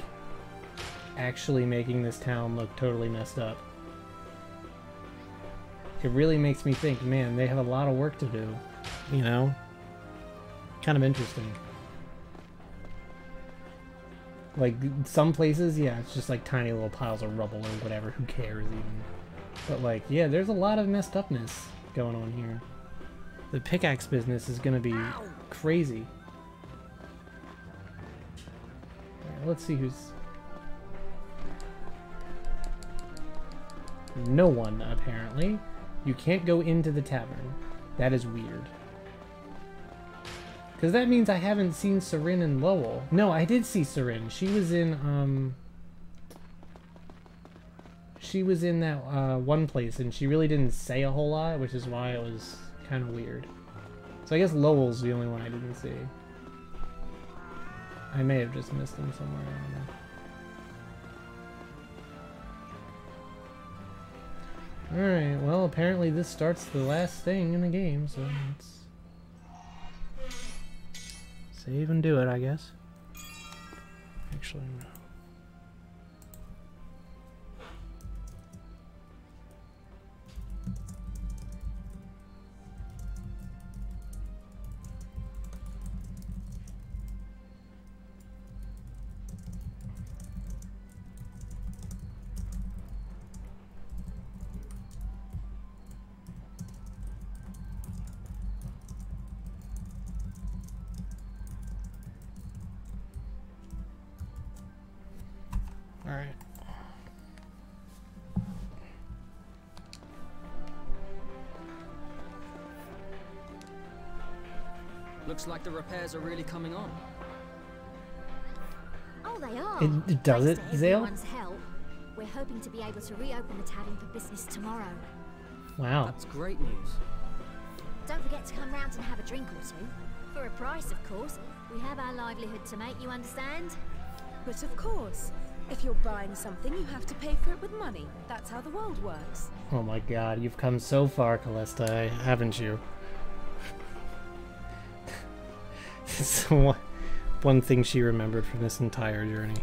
actually making this town look totally messed up. It really makes me think, man, they have a lot of work to do, you know? Kind of interesting. Like, some places, yeah, it's just like tiny little piles of rubble or whatever, who cares even. But like, yeah, there's a lot of messed upness going on here. The pickaxe business is gonna be crazy. Alright, let's see who's... No one, apparently. You can't go into the tavern. That is weird. Because that means I haven't seen Sarin and Lowell. No, I did see Sarin. She was in, she was in that, one place, and she really didn't say a whole lot, which is why it was kind of weird. So I guess Lowell's the only one I didn't see. I may have just missed him somewhere, I don't know. Alright, well, apparently this starts the last thing in the game, so let's save and do it, I guess. Actually, no. Alright. Looks like the repairs are really coming on. Oh, they are. It does it, Thanks to Zale? everyone's help, we're hoping to be able to reopen the tavern for business tomorrow. Wow. That's great news. Don't forget to come round and have a drink or two. For a price, of course. We have our livelihood to make, you understand? But of course, if you're buying something, you have to pay for it with money. That's how the world works. Oh my god, you've come so far, Callista, haven't you? It's one thing she remembered from this entire journey.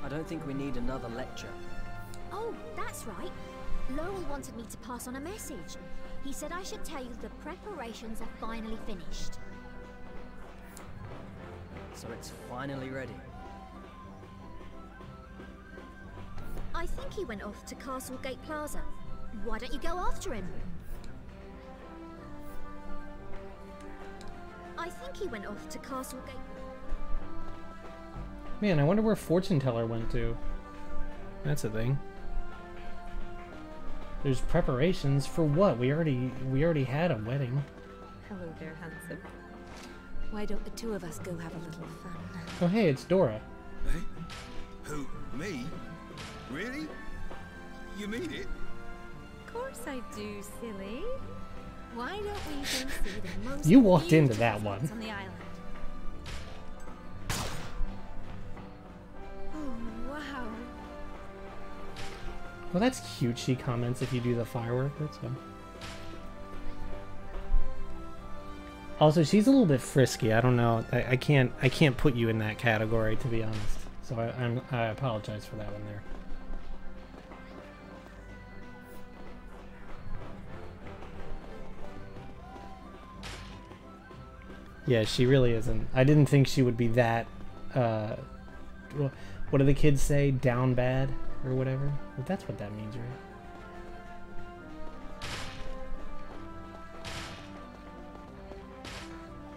I don't think we need another lecture. Oh, that's right. Lowell wanted me to pass on a message. He said I should tell you the preparations are finally finished. So it's finally ready. I think he went off to Castlegate Plaza. Why don't you go after him? I think he went off to Castlegate... Man, I wonder where Fortune Teller went to. That's a thing. There's preparations for what? We already had a wedding. Hello there, handsome. Why don't the two of us go have a little fun? Oh hey, it's Dora. Hey? Who? Me? Really? You mean it? Of course I do, silly. Why don't we go see the most You walked into beautiful that one. spots on the island? Oh, wow. Well, that's cute, she comments if you do the firework. That's fun. Also, she's a little bit frisky. I don't know. I can't put you in that category, to be honest. So I apologize for that one there. Yeah, she really isn't. I didn't think she would be that, well, What do the kids say? Down bad or whatever? But that's what that means, right?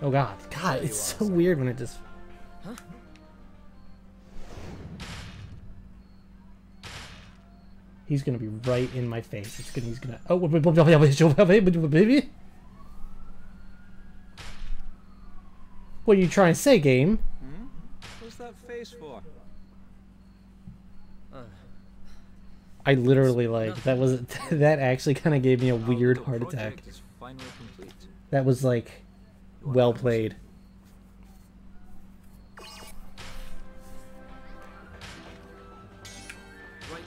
Oh god. God, it's so weird when it just... Huh? He's gonna be right in my face. He's gonna... Oh, baby. What are you trying to say, game? Hmm? What's that face for? I literally, like, that was... that actually kind of gave me a weird heart attack. Is finally complete. That was, like, well played. Right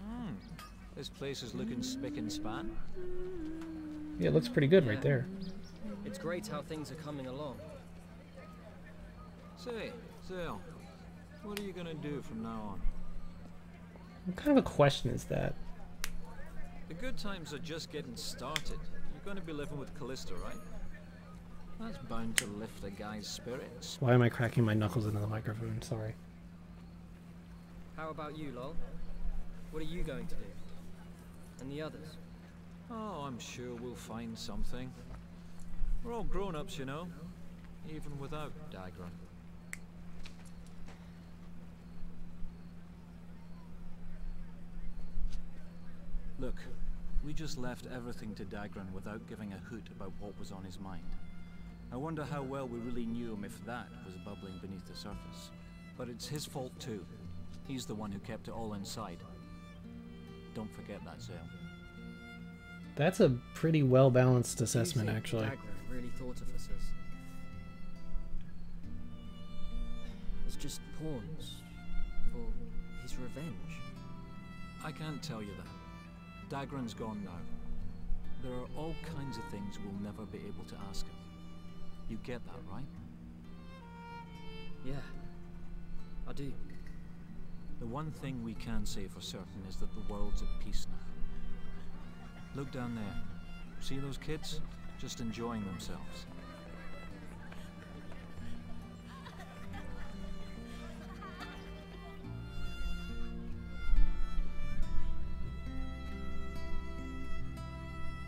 then. This place is looking spick and span. Yeah, it looks pretty good right there. It's great how things are coming along. Say, Zale, what are you gonna do from now on? What kind of a question is that? The good times are just getting started. You're gonna be living with Callista, right? That's bound to lift a guy's spirits. Why am I cracking my knuckles into the microphone? Sorry. How about you, Lol? What are you going to do? And the others? Oh, I'm sure we'll find something. We're all grown-ups, you know, even without Dagran. Look, we just left everything to Dagran without giving a hoot about what was on his mind. I wonder how well we really knew him if that was bubbling beneath the surface. But it's his fault too. He's the one who kept it all inside. Don't forget that, Zale. That's a pretty well-balanced assessment, Do you think actually. Dagran really thought of us as just pawns for his revenge? I can't tell you that. Dagran's gone now. There are all kinds of things we'll never be able to ask him. You get that, right? Yeah, I do. The one thing we can say for certain is that the world's at peace now. Look down there. See those kids? Just enjoying themselves.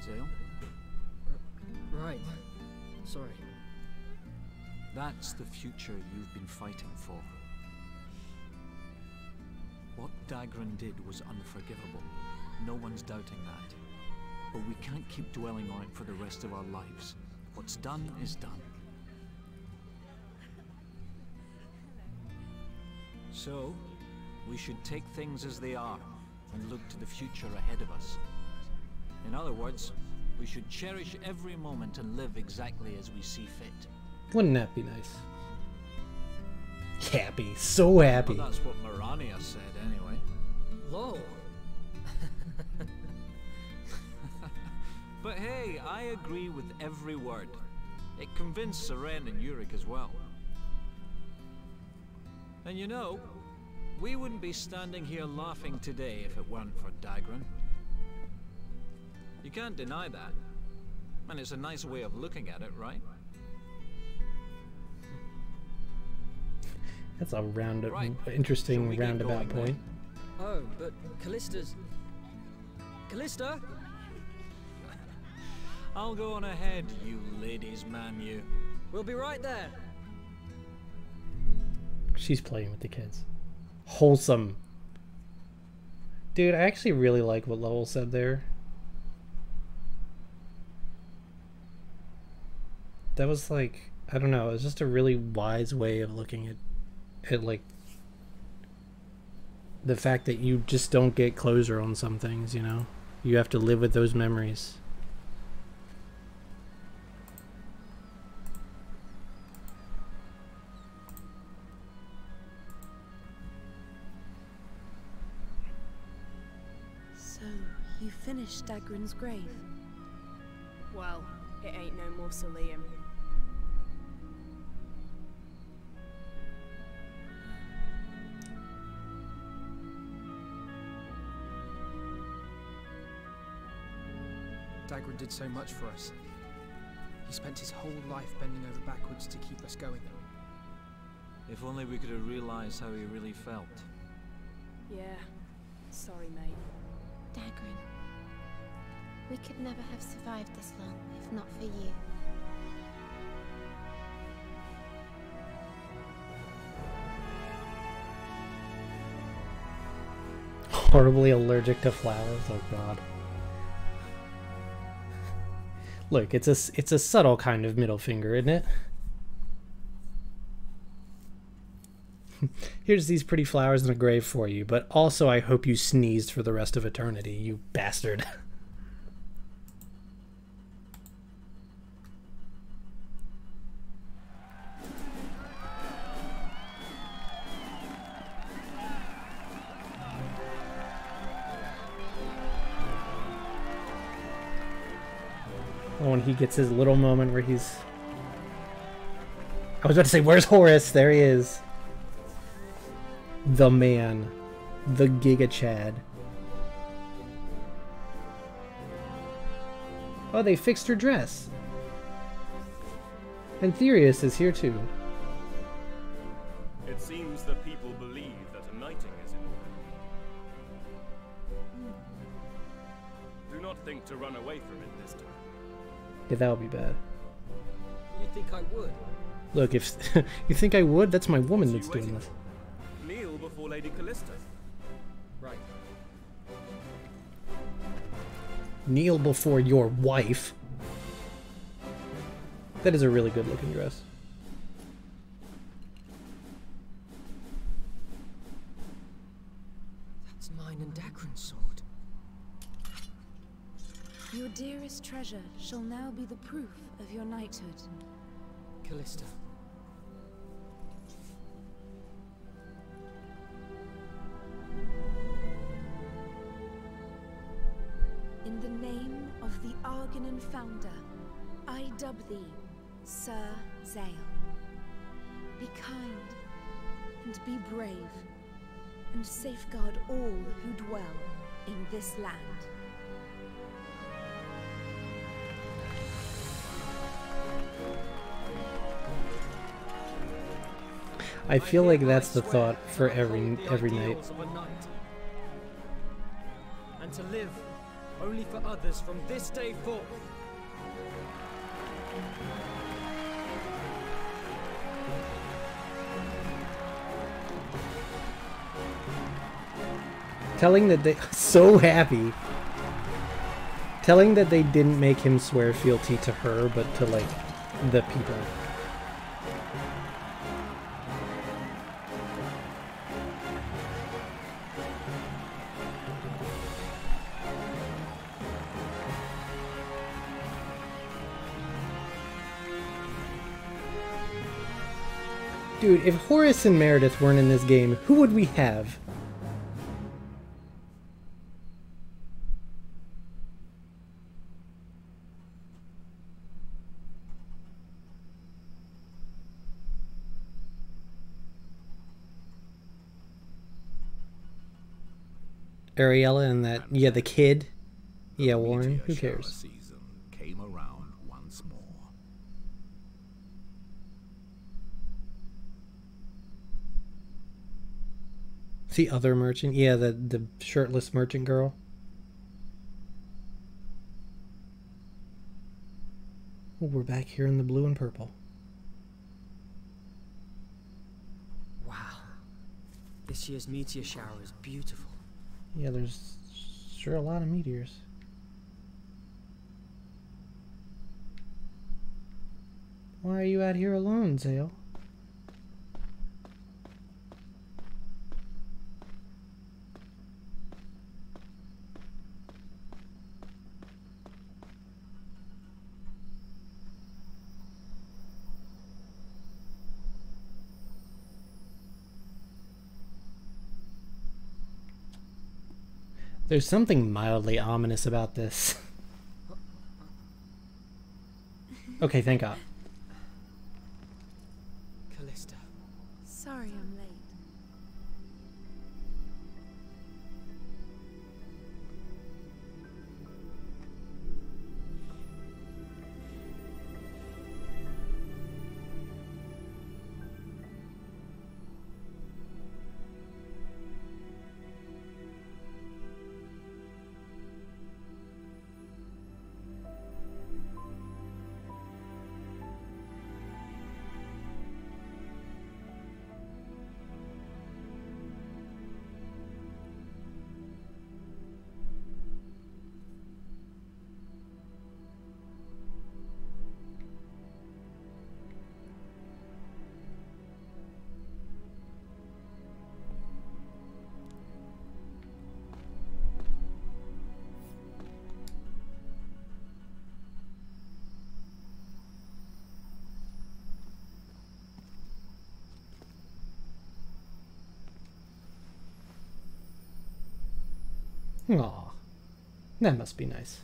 Zale? Right. Sorry. That's the future you've been fighting for. What Dagran did was unforgivable. No one's doubting that. But we can't keep dwelling on it for the rest of our lives. What's done is done. So, we should take things as they are and look to the future ahead of us. In other words, we should cherish every moment and live exactly as we see fit. Wouldn't that be nice? Happy, so happy. Well, that's what Marania said, anyway. Lol. But hey, I agree with every word. It convinced Seren and Yurik as well. And you know, we wouldn't be standing here laughing today if it weren't for Dagran. You can't deny that. And it's a nice way of looking at it, right? That's a Right. interesting Shall we get roundabout going, point. Oh, but Callista's... Callista? I'll go on ahead, you ladies' man, you. We'll be right there. She's playing with the kids. Wholesome. Dude, I actually really like what Lowell said there. That was like, I don't know, it was just a really wise way of looking at like the fact that you just don't get closure on some things, you know? You have to live with those memories. So, you finished Dagran's grave? Well, it ain't no mausoleum. Dagran did so much for us. He spent his whole life bending over backwards to keep us going. If only we could have realized how he really felt. Yeah. Sorry, mate. Dagran, we could never have survived this long if not for you. Horribly allergic to flowers. Oh god. Look, it's a subtle kind of middle finger, isn't it? Here's these pretty flowers in a grave for you, but also I hope you sneezed for the rest of eternity, you bastard. Oh, and he gets his little moment where he's... I was about to say, where's Horace? There he is. The man. The Giga Chad. Oh, they fixed her dress. And Therius is here too. It seems the people believe that a knighting is in order. Do not think to run away from it this time. Yeah, that would be bad. You think I would? Look, if you think I would, that's my woman that's doing this. Kneel before Lady Callista. Right. Kneel before your wife. That is a really good looking dress. That's mine and Dagran's sword. Your dearest treasure shall now be the proof of your knighthood. Callista. In the name of the Argonan founder, I dub thee Sir Zale. Be kind and be brave, and safeguard all who dwell in this land. I feel like that's the thought for every night. And to live only for others from this day forth. Telling that they so happy. Telling that they didn't make him swear fealty to her, but to like the people. Dude, if Horace and Meredith weren't in this game, who would we have? Ariella and that, yeah, the kid. Yeah, Warren, who cares? Season came around once more. The other merchant, yeah, the shirtless merchant girl. Oh, we're back here in the blue and purple. Wow. This year's meteor shower is beautiful. Yeah, there's sure a lot of meteors. Why are you out here alone, Zale? There's something mildly ominous about this. Okay, thank God. Callista. Sorry I'm late. Aw, that must be nice.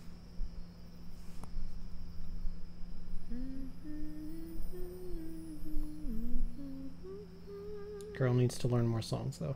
Girl needs to learn more songs, though.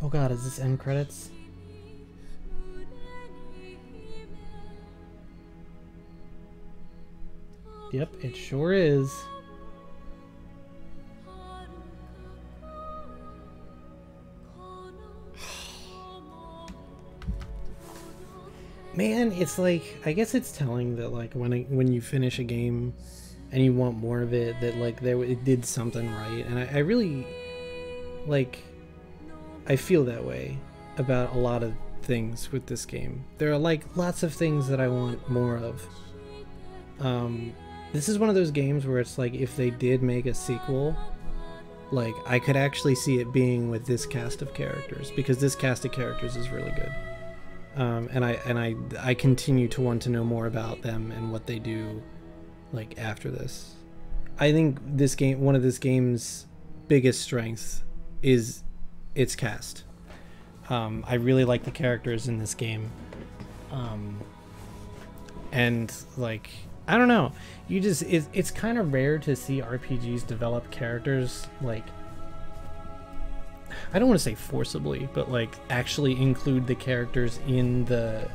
Oh god, is this end credits? Yep, it sure is. Man, it's like, I guess it's telling that like when you finish a game and you want more of it, that like it did something right. And I really like, I feel that way about a lot of things with this game. There are like lots of things that I want more of. This is one of those games where it's like if they did make a sequel, like I could actually see it being with this cast of characters, because this cast of characters is really good. And I continue to want to know more about them and what they do like after this. I think this game, one of this game's biggest strengths is its cast. I really like the characters in this game. And like, I don't know, you just, it's kind of rare to see RPGs develop characters like, I don't want to say forcibly, but like actually include the characters in the,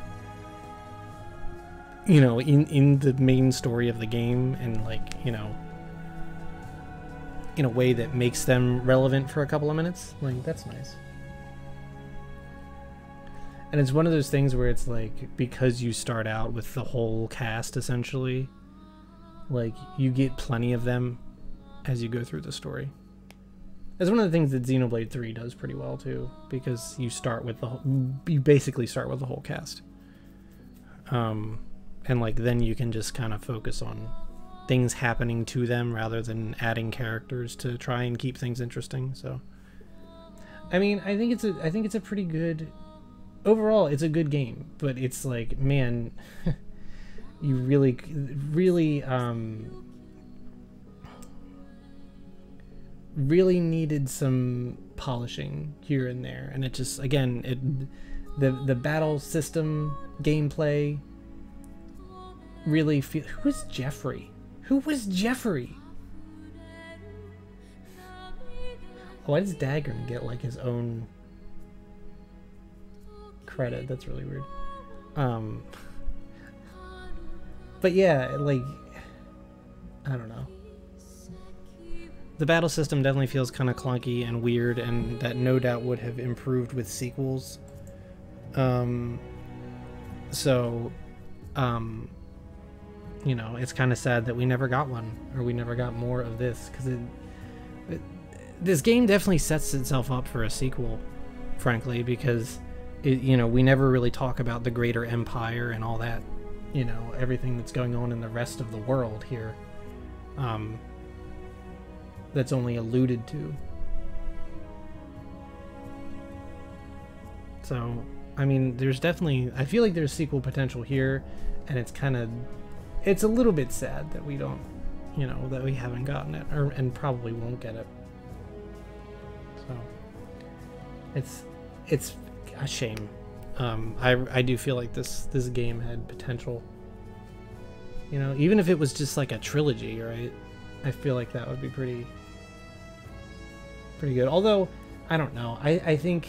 you know, in the main story of the game, and like, you know, in a way that makes them relevant for a couple of minutes. Like, that's nice. And it's one of those things where it's like, because you start out with the whole cast essentially, like you get plenty of them as you go through the story. That's one of the things that Xenoblade 3 does pretty well too, because you start with the you basically start with the whole cast. And like then you can just kind of focus on things happening to them rather than adding characters to try and keep things interesting. So I mean, I think it's a pretty good, overall it's a good game, but it's like, man, you really really needed some polishing here and there. And it just, again, the battle system gameplay really feel. Who was Jeffrey? Who was Jeffrey? Why does Daggern get like his own credit? That's really weird. But yeah, like, I don't know. The battle system definitely feels kind of clunky and weird, and that no doubt would have improved with sequels. You know, it's kind of sad that we never got one, or we never got more of this, because this game definitely sets itself up for a sequel, frankly, because you know, we never really talk about the greater empire and all that, you know, everything that's going on in the rest of the world here. That's only alluded to. So, I mean, there's definitely, I feel like there's sequel potential here, and it's kind of, it's a little bit sad that we don't, you know, that we haven't gotten it, and probably won't get it. So, it's a shame. I do feel like this game had potential. You know, even if it was just like a trilogy, right? I feel like that would be pretty good. Although, I don't know. I think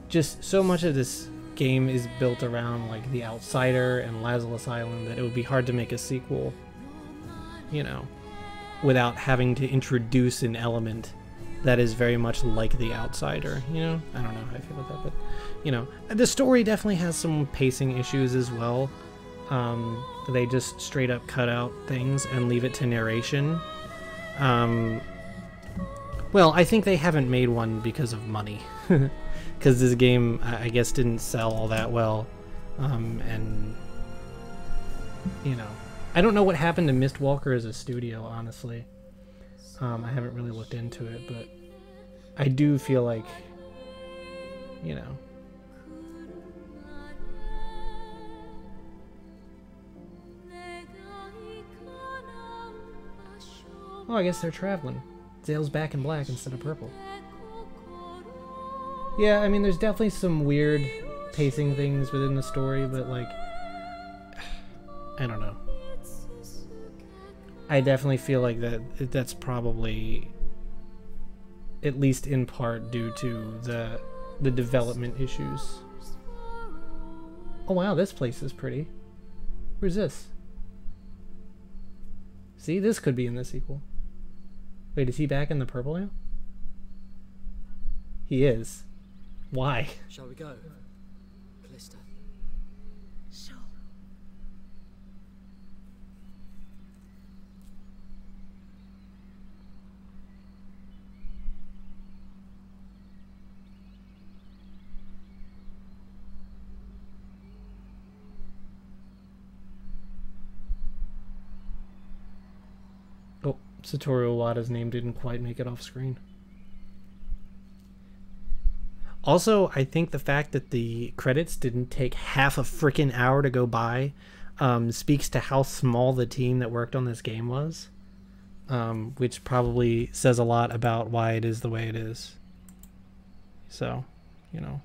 just so much of this game is built around like The Outsider and Lazarus Island that it would be hard to make a sequel, you know, without having to introduce an element that is very much like The Outsider, you know? I don't know how I feel about that, but, you know, the story definitely has some pacing issues as well. they just straight up cut out things and leave it to narration. Well, I think they haven't made one because of money. Because this game, I guess, didn't sell all that well. And, you know, I don't know what happened to Mistwalker as a studio, honestly. I haven't really looked into it, but I do feel like, you know. Oh, I guess they're traveling. Zale's back in black instead of purple. Yeah, I mean, there's definitely some weird pacing things within the story, but, like, I don't know. I definitely feel like that's probably, at least in part, due to the development issues. Oh wow, this place is pretty. Where's this? See, this could be in the sequel. Wait, is he back in the purple now? He is. Why? Shall we go, Callista? Sure. Oh, Satoru Iwata's name didn't quite make it off screen. Also, I think the fact that the credits didn't take half a freaking hour to go by speaks to how small the team that worked on this game was, which probably says a lot about why it is the way it is. So, you know.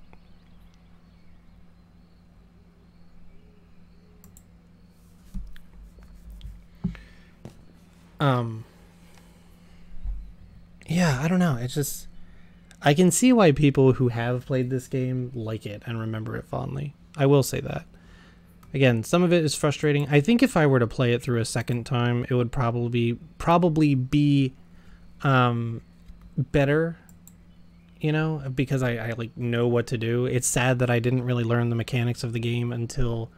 Yeah, I don't know. It's just, I can see why people who have played this game like it and remember it fondly. I will say that. Again, some of it is frustrating. I think if I were to play it through a second time, it would probably be better, you know, because I like know what to do. It's sad that I didn't really learn the mechanics of the game until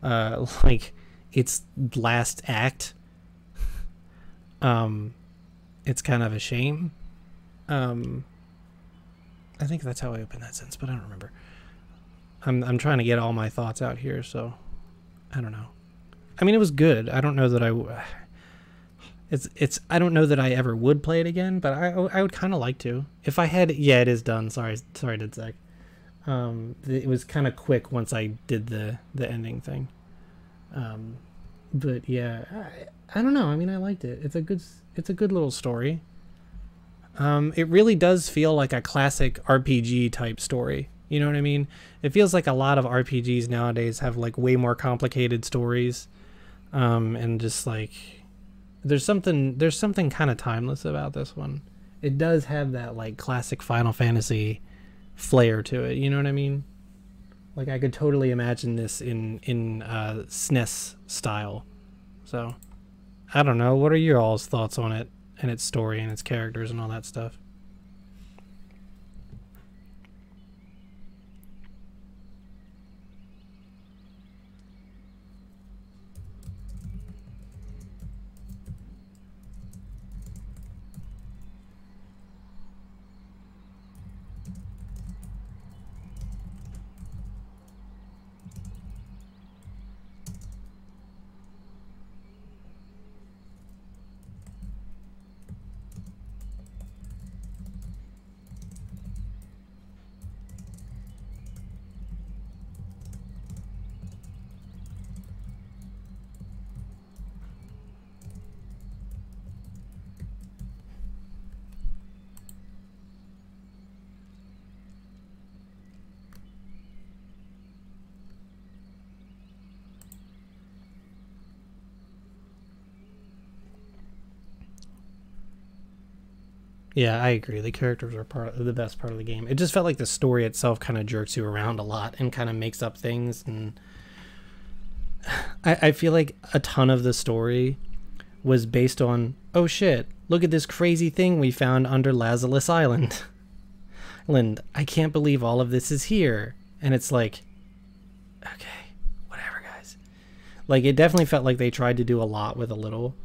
like its last act. It's kind of a shame. I think that's how I opened that sentence, but I don't remember. I'm trying to get all my thoughts out here, so I don't know. I mean, it was good. I don't know that I don't know that I ever would play it again, but I would kind of like to. If I had, yeah, it is done. Sorry, Didzak. It was kind of quick once I did the ending thing. But yeah, I don't know. I mean, I liked it. It's a good little story. It really does feel like a classic RPG type story. You know what I mean? It feels like a lot of RPGs nowadays have like way more complicated stories. And just like there's something kind of timeless about this one. It does have that like classic Final Fantasy flair to it. You know what I mean? Like I could totally imagine this in SNES style. So I don't know. What are your all's thoughts on it and its story and its characters and all that stuff? Yeah, I agree. The characters are the best part of the game. It just felt like the story itself kind of jerks you around a lot and kind of makes up things. And I feel like a ton of the story was based on, oh shit, look at this crazy thing we found under Lazarus Island. I can't believe all of this is here. And it's like, okay, whatever, guys. Like, it definitely felt like they tried to do a lot with a little,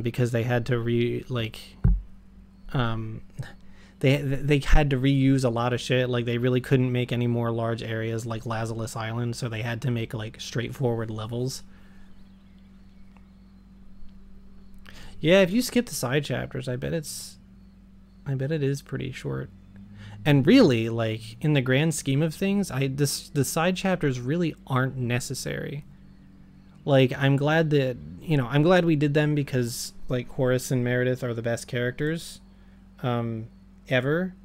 because they had to they had to reuse a lot of shit. Like, they really couldn't make any more large areas like Lazarus Island, so they had to make like straightforward levels. Yeah, if you skip the side chapters, I bet it is pretty short. And really, like, in the grand scheme of things, the side chapters really aren't necessary. Like, I'm glad that, you know, I'm glad we did them because, like, Horace and Meredith are the best characters ever.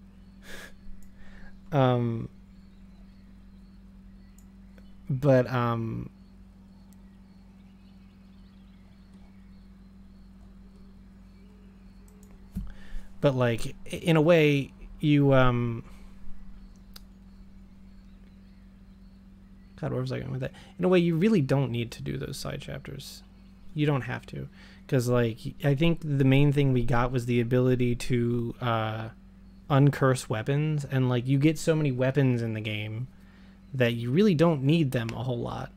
But like, in a way, you God, where was I going with that? In a way, you really don't need to do those side chapters. You don't have to, because like, I think the main thing we got was the ability to uncurse weapons, and like, you get so many weapons in the game that you really don't need them a whole lot.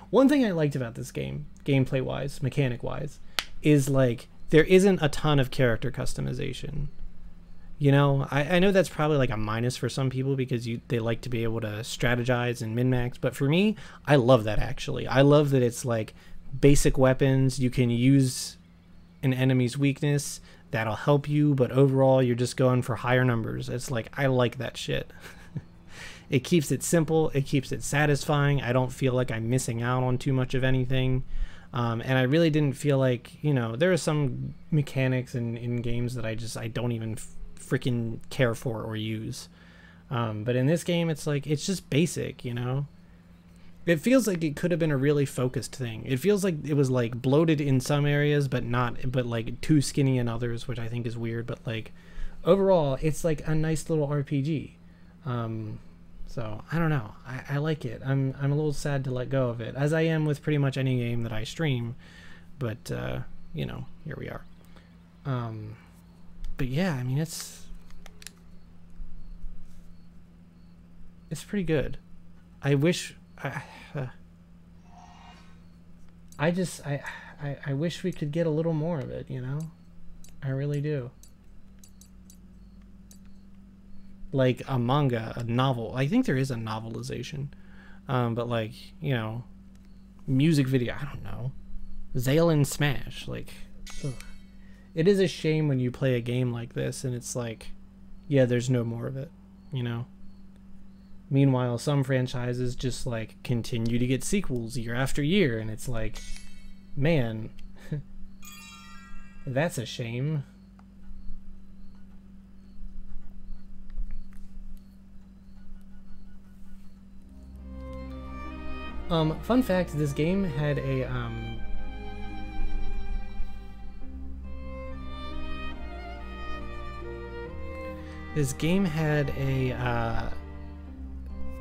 One thing I liked about this game, gameplay wise, mechanic wise, is like, there isn't a ton of character customization. You know, I know that's probably like a minus for some people because they like to be able to strategize and min-max, but for me, I love that actually. I love that it's like basic weapons, you can use an enemy's weakness, that'll help you, but overall you're just going for higher numbers. It's like, I like that shit. It keeps it simple, it keeps it satisfying. I don't feel like I'm missing out on too much of anything. And I really didn't feel like, you know, there are some mechanics in games that I don't even freaking care for or use. But in this game, it's like, it's just basic, you know? It feels like it could have been a really focused thing. It feels like it was like bloated in some areas, but like too skinny in others, which I think is weird. But like, overall, it's like a nice little RPG. So I don't know. I like it. I'm a little sad to let go of it, as I am with pretty much any game that I stream. But you know, here we are. But yeah, I mean, it's pretty good. I wish I wish we could get a little more of it, you know? I really do. Like a manga, a novel. I think there is a novelization. But like, you know, music video, I don't know. Zale and Smash, like, ugh. It is a shame when you play a game like this and it's like, yeah, there's no more of it, you know? Meanwhile, some franchises just like continue to get sequels year after year, and it's like, man, that's a shame. Fun fact, this game had a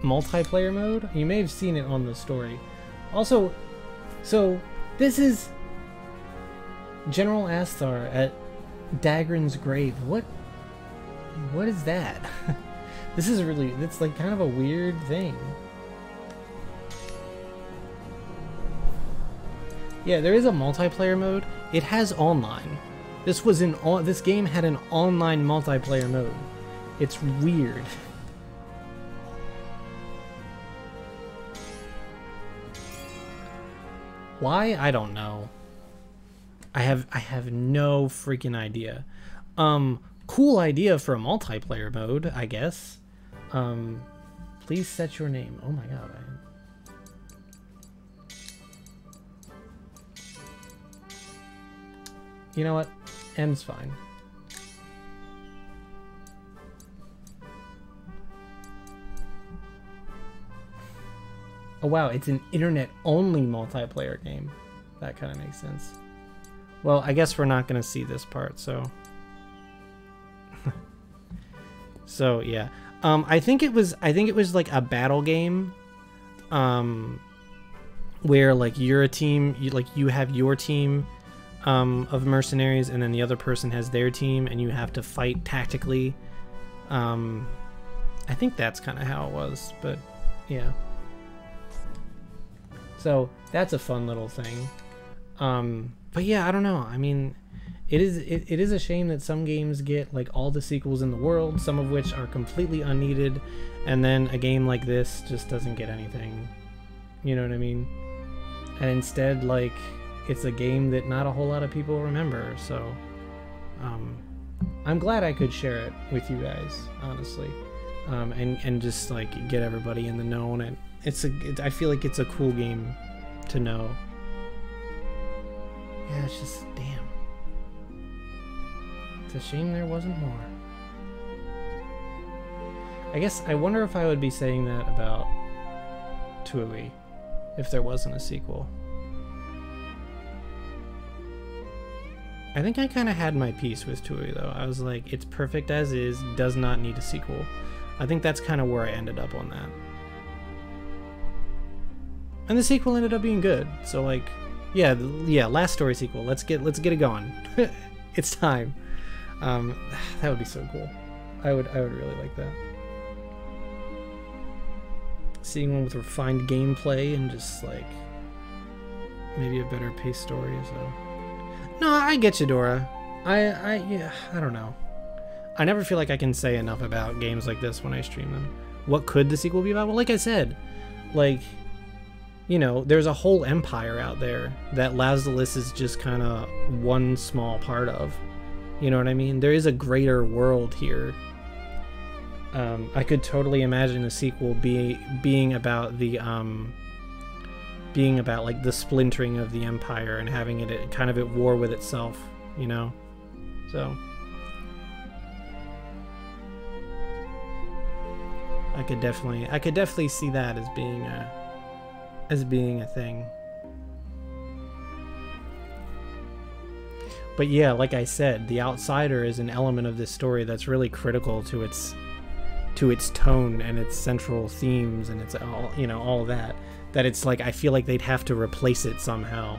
multiplayer mode. You may have seen it on the story. Also, so this is General Asthar at Dagran's grave. What is that? This is really, it's like kind of a weird thing. Yeah, there is a multiplayer mode. It has online. This game had an online multiplayer mode. It's weird. Why? I don't know. I have no freaking idea. Cool idea for a multiplayer mode, I guess. Please set your name. Oh my god. You know what? M's fine. Oh wow, it's an internet-only multiplayer game. That kind of makes sense. Well, I guess we're not gonna see this part, so... So, yeah. I think it was like a battle game, where like you're a team, you have your team of mercenaries, and then the other person has their team, and you have to fight tactically. I think that's kind of how it was, but yeah. So that's a fun little thing. But yeah, I don't know. I mean, it is a shame that some games get like all the sequels in the world, some of which are completely unneeded, and then a game like this just doesn't get anything. You know what I mean? And instead, like, it's a game that not a whole lot of people remember. So I'm glad I could share it with you guys, honestly, and just like get everybody in the know. And I feel like it's a cool game to know. Yeah, it's just, damn. It's a shame there wasn't more. I guess, I wonder if I would be saying that about Tui if there wasn't a sequel. I think I kind of had my piece with Tui, though. I was like, it's perfect as is, does not need a sequel. I think that's kind of where I ended up on that. And the sequel ended up being good, so like, yeah, last story sequel. Let's get it going. It's time. That would be so cool. I would really like that. Seeing one with refined gameplay and just like maybe a better paced story. So no, I get you, Dora. Yeah, I don't know. I never feel like I can say enough about games like this when I stream them. What could the sequel be about? Well, like I said, like, you know, there's a whole empire out there that Lazarus is just kind of one small part of. You know what I mean? There is a greater world here. I could totally imagine a sequel being about the like the splintering of the empire and having it kind of at war with itself, you know? So I could definitely see that as being a thing. But yeah, like I said, the outsider is an element of this story that's really critical to its tone and its central themes and its all, you know, all that it's like I feel like they'd have to replace it somehow.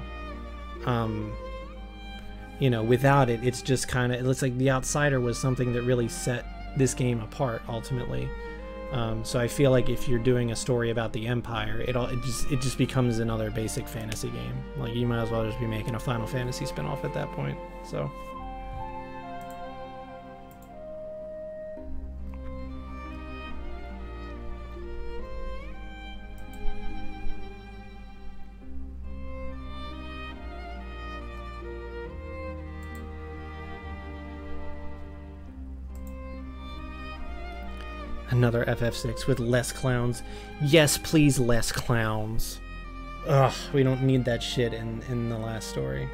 You know, without it, it's just kind of, it looks like the outsider was something that really set this game apart ultimately. So I feel like if you're doing a story about the Empire, it just becomes another basic fantasy game. Like, you might as well just be making a Final Fantasy spin-off at that point. So another FF6 with less clowns. Yes, please, less clowns. Ugh, we don't need that shit in the last story.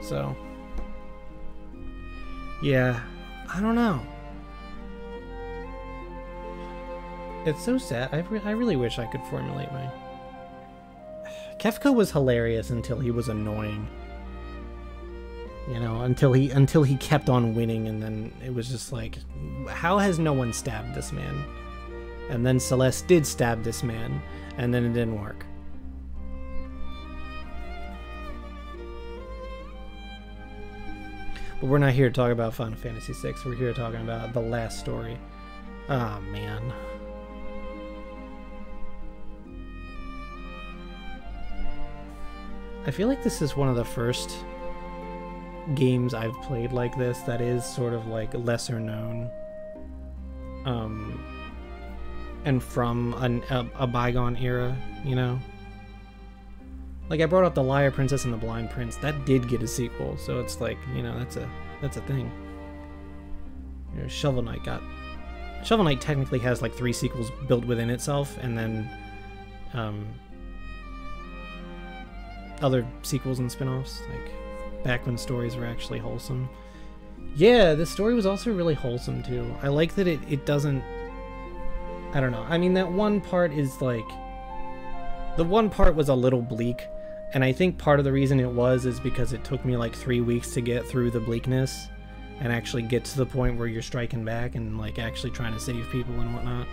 So, yeah, I don't know. It's so sad. I really wish I could formulate my... Kefka was hilarious until he was annoying. You know, until he kept on winning, and then it was just like, how has no one stabbed this man? And then Celeste did stab this man, and then it didn't work. But we're not here to talk about Final Fantasy VI. We're here talking about the last story. Oh, man. I feel like this is one of the first games I've played like this that is sort of like lesser known, and from a bygone era, you know? Like, I brought up The Liar Princess and The Blind Prince. That did get a sequel, so it's like, you know, that's a thing. You know, Shovel Knight technically has like 3 sequels built within itself, and then other sequels and spin-offs, like back when stories were actually wholesome. Yeah, the story was also really wholesome too. I like that it doesn't, I don't know. I mean, that one part is like, the one part was a little bleak, and I think part of the reason it was is because it took me like 3 weeks to get through the bleakness and actually get to the point where you're striking back and like actually trying to save people and whatnot.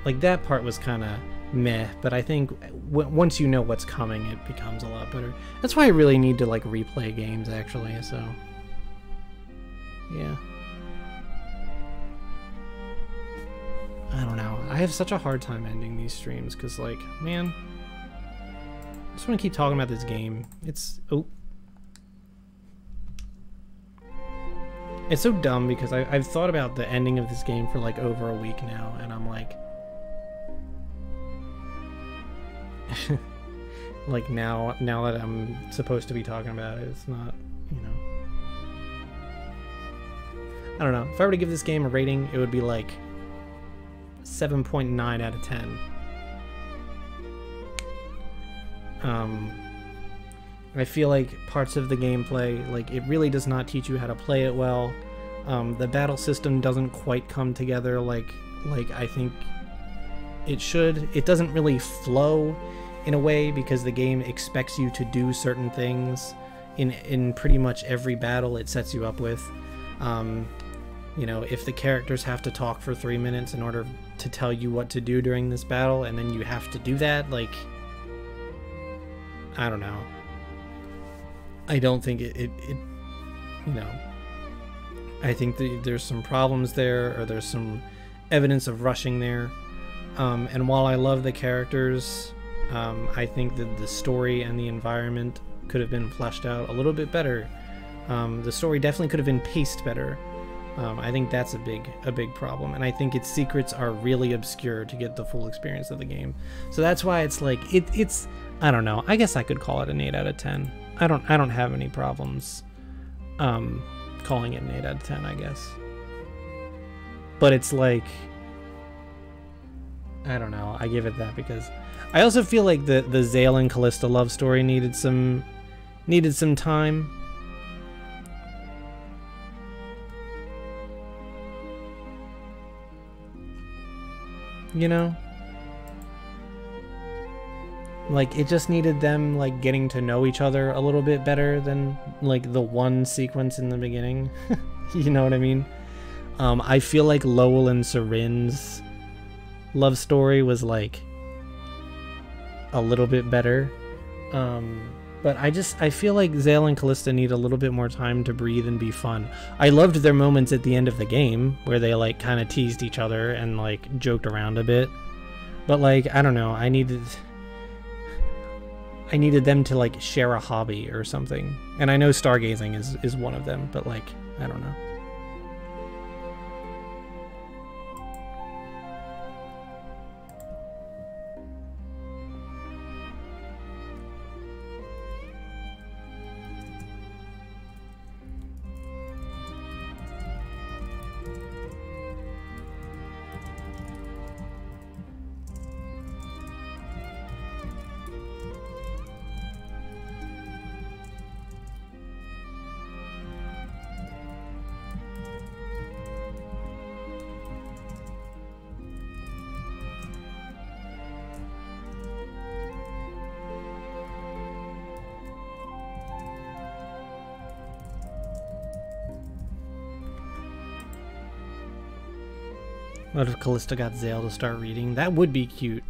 Like, that part was kind of meh, but I think once you know what's coming, it becomes a lot better. That's why I really need to like replay games, actually. So yeah, I don't know. I have such a hard time ending these streams because, like, man, I just want to keep talking about this game. It's it's so dumb because I've thought about the ending of this game for like over a week now, and I'm like, like now that I'm supposed to be talking about it, it's not, you know. I don't know. If I were to give this game a rating, it would be like 7.9 out of 10. I feel like parts of the gameplay, like, it really does not teach you how to play it well. The battle system doesn't quite come together like I think it should. It doesn't really flow in a way because the game expects you to do certain things in pretty much every battle it sets you up with. You know, if the characters have to talk for 3 minutes in order to tell you what to do during this battle, and then you have to do that, like, I don't know. I don't think it you know, I think there's some problems there, or there's some evidence of rushing there. And while I love the characters, I think that the story and the environment could have been fleshed out a little bit better. The story definitely could have been paced better. I think that's a big problem, and I think its secrets are really obscure to get the full experience of the game. So that's why it's like it's I don't know. I guess I could call it an 8 out of 10. I don't have any problems calling it an 8 out of 10, I guess. But it's like, I don't know. I give it that because I also feel like the Zale and Callista love story needed some time. You know? Like, it just needed them, like, getting to know each other a little bit better than, like, the one sequence in the beginning. You know what I mean? I feel like Lowell and Serin's love story was, like, a little bit better. But I feel like Zale and Callista need a little bit more time to breathe and be fun. I loved their moments at the end of the game where they, like, kind of teased each other and, like, joked around a bit. But, like, I don't know, I needed them to, like, share a hobby or something. And I know stargazing is one of them, but, like, I don't know. What if Callista got Zale to start reading? That would be cute.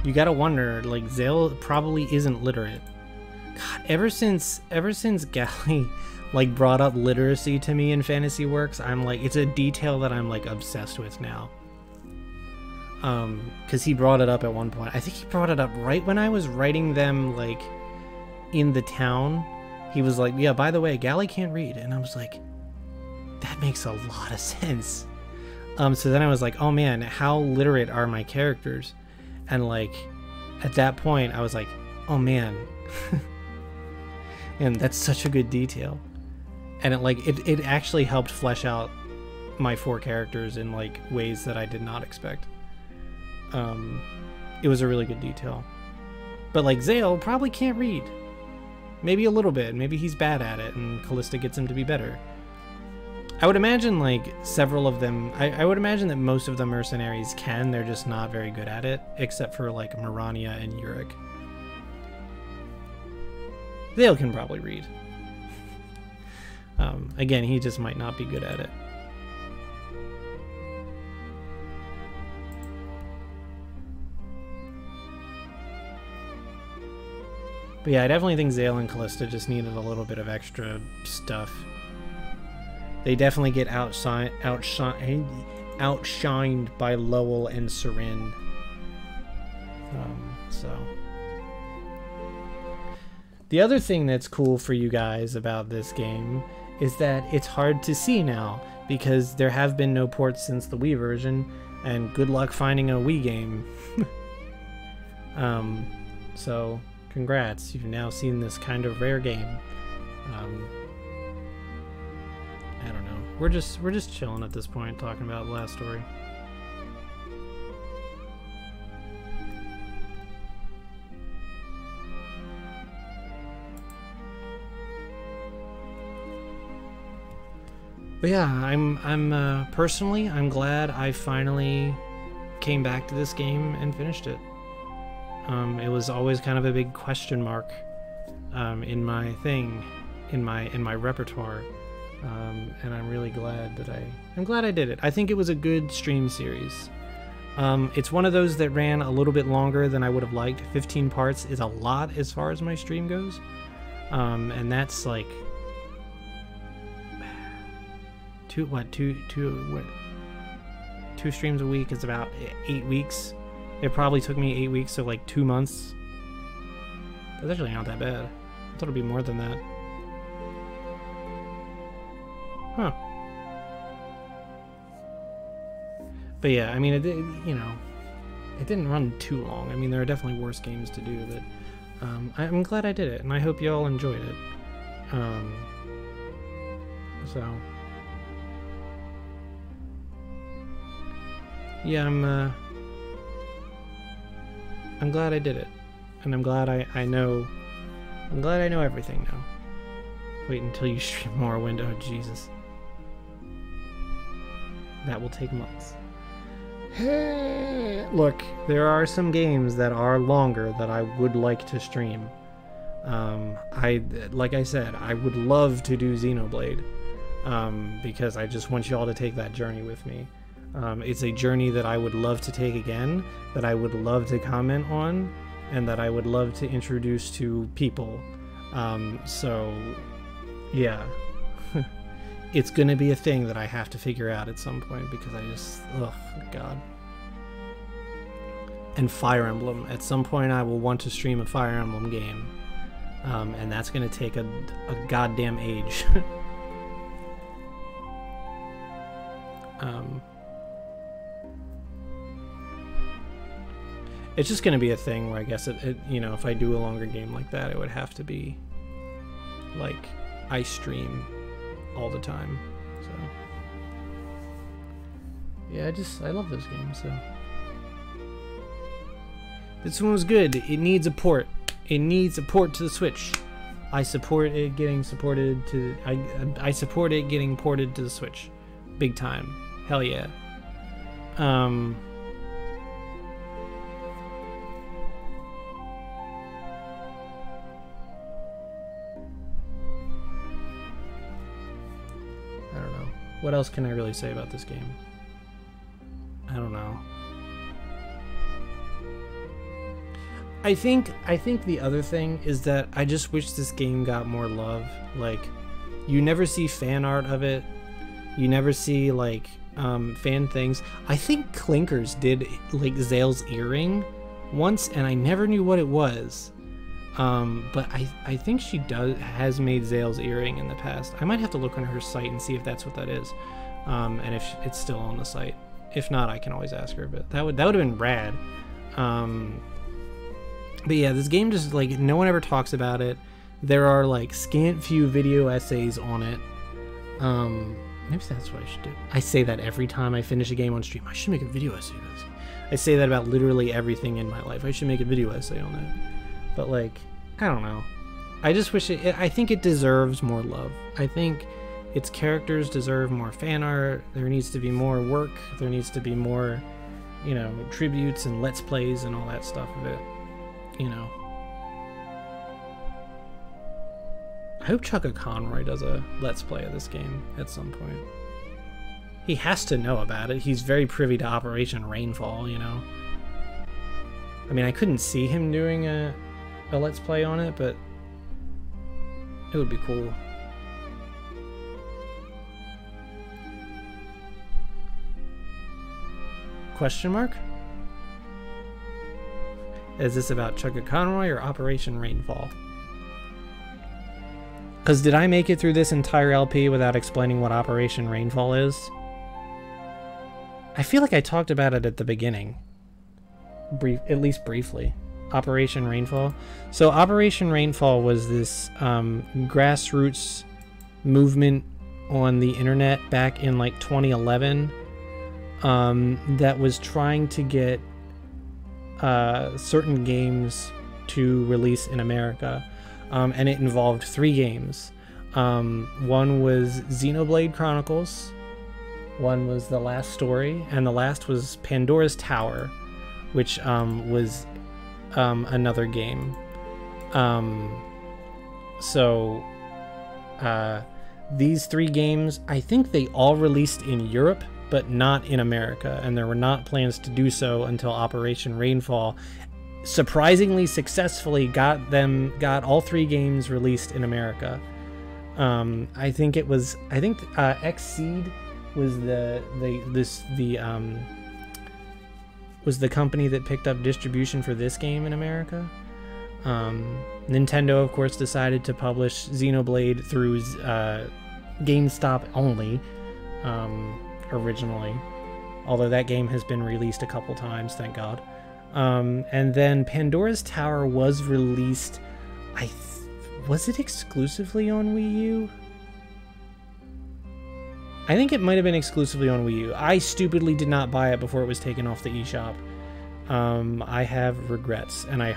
You gotta wonder, like, Zale probably isn't literate. God, ever since Gally, like, brought up literacy to me in fantasy works, I'm like, it's a detail that I'm, like, obsessed with now. Because he brought it up at one point. I think he brought it up right when I was writing them, like, in the town. He was like, yeah, by the way, Gally can't read. And I was like, that makes a lot of sense. So then I was like, oh man, how literate are my characters? And, like, at that point I was like, oh man. And that's such a good detail. And it actually helped flesh out my 4 characters in, like, ways that I did not expect. It was a really good detail. But, like, Zale probably can't read. Maybe a little bit. Maybe he's bad at it, and Callista gets him to be better. I would imagine, like, several of them... I would imagine that most of the mercenaries can. They're just not very good at it, except for, like, Mirania and Yurik. Zale can probably read. Again, he just might not be good at it. But yeah, I definitely think Zale and Callista just needed a little bit of extra stuff. They definitely get outshined by Lowell and Seren. So the other thing that's cool for you guys about this game is that it's hard to see now because there have been no ports since the Wii version, and good luck finding a Wii game. So congrats, you've now seen this kind of rare game. I don't know. We're just chilling at this point, talking about the last story. But yeah, I'm personally, I'm glad I finally came back to this game and finished it. It was always kind of a big question mark in my thing, in my repertoire, and I'm really glad that I did it. I think it was a good stream series. It's one of those that ran a little bit longer than I would have liked. 15 parts is a lot as far as my stream goes, and that's like two streams a week is about 8 weeks. It probably took me 8 weeks, so like 2 months. That's actually not that bad. I thought it'd be more than that. Huh. But yeah, I mean, it didn't run too long. I mean, there are definitely worse games to do, but I'm glad I did it, and I hope you all enjoyed it. So yeah, I'm glad I did it, and I'm glad I know everything now. Wait until you stream Morrowind. Oh Jesus, that will take months. Look, there are some games that are longer that I would like to stream. Like I said, I would love to do Xenoblade, because I just want you all to take that journey with me. It's a journey that I would love to take again, that I would love to comment on, and that I would love to introduce to people. So, yeah. It's gonna be a thing that I have to figure out at some point, because I just... ugh, God. And Fire Emblem. At some point I will want to stream a Fire Emblem game. And that's gonna take a goddamn age. It's just gonna be a thing where I guess you know, if I do a longer game like that, it would have to be like I stream all the time. So yeah, I love those games. So this one was good. It needs a port. It needs a port to the Switch. I support it getting supported to. I support it getting ported to the Switch, big time. Hell yeah. What else can I really say about this game? I don't know. I think the other thing is that I just wish this game got more love. Like, you never see fan art of it. You never see like fan things. I think Clinkers did like Zale's earring once, and I never knew what it was. But I think she has made Zale's earring in the past. I might have to look on her site and see if that's what that is, and if it's still on the site. If not, I can always ask her. But that would have been rad. But yeah, this game just like no one ever talks about it. There are like scant few video essays on it. Maybe that's what I should do. I say that every time I finish a game on stream. I should make a video essay on this. I say that about literally everything in my life. I should make a video essay on that. But like, I don't know. I just wish I think it deserves more love. I think its characters deserve more fan art. There needs to be more work. There needs to be more, you know, tributes and let's plays and all that stuff of it. You know. I hope Chaka Conroy does a let's play of this game at some point. He has to know about it. He's very privy to Operation Rainfall, you know. I mean, I couldn't see him doing a a Let's Play on it, but it would be cool. Question mark? Is this about Chugga Conroy or Operation Rainfall? Because did I make it through this entire LP without explaining what Operation Rainfall is? I feel like I talked about it at the beginning. At least briefly. Operation Rainfall. So Operation Rainfall was this grassroots movement on the internet back in like 2011 that was trying to get certain games to release in America. And it involved 3 games. One was Xenoblade Chronicles, one was The Last Story, and the last was Pandora's Tower, which was another game. These 3 games, I think they all released in Europe, but not in America, and there were not plans to do so until Operation Rainfall surprisingly successfully got all 3 games released in America. I think Xseed was was the company that picked up distribution for this game in America. Nintendo, of course, decided to publish Xenoblade through GameStop only originally, although that game has been released a couple times, thank God. And then Pandora's Tower was released, was it exclusively on Wii U? I think it might have been exclusively on Wii U. I stupidly did not buy it before it was taken off the eShop. I have regrets, and I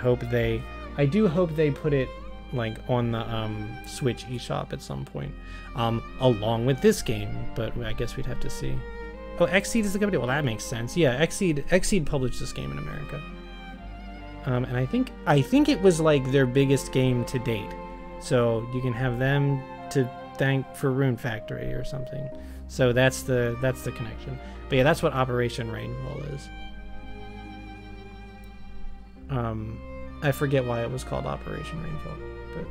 do hope they put it like on the Switch eShop at some point, along with this game, but I guess we'd have to see. Oh, Xseed is the company? Well, that makes sense. Yeah, Xseed published this game in America. And I think it was like their biggest game to date. So you can have them to thank for Rune Factory or something. So that's the connection. But yeah, that's what Operation Rainfall is. I forget why it was called Operation Rainfall, but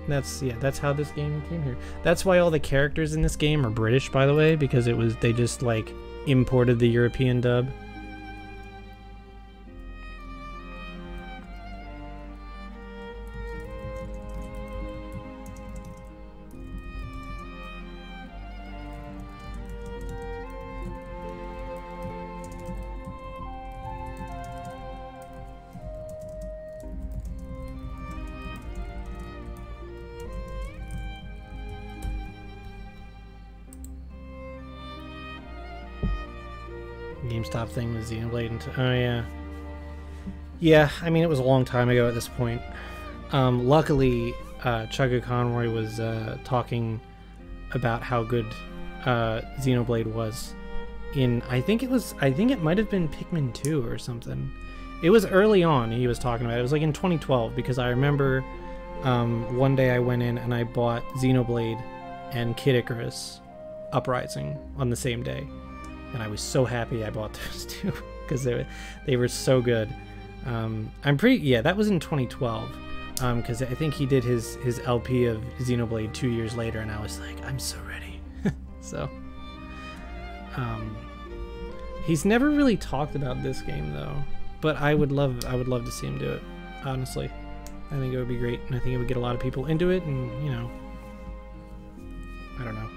that's how this game came here. That's why all the characters in this game are British, by the way, because they just like imported the European dub. GameStop thing with Xenoblade. Oh yeah. Yeah, I mean, it was a long time ago at this point. Luckily, Chugga Conroy was talking about how good Xenoblade was in, I think it might have been Pikmin 2 or something. It was early on he was talking about it. It was like in 2012, because I remember one day I went in and I bought Xenoblade and Kid Icarus Uprising on the same day. And I was so happy I bought those two because they were so good. That was in 2012, because I think he did his LP of Xenoblade 2 years later, and I was like, I'm so ready. So, he's never really talked about this game though, but I would love to see him do it. Honestly, I think it would be great, and I think it would get a lot of people into it, and you know, I don't know.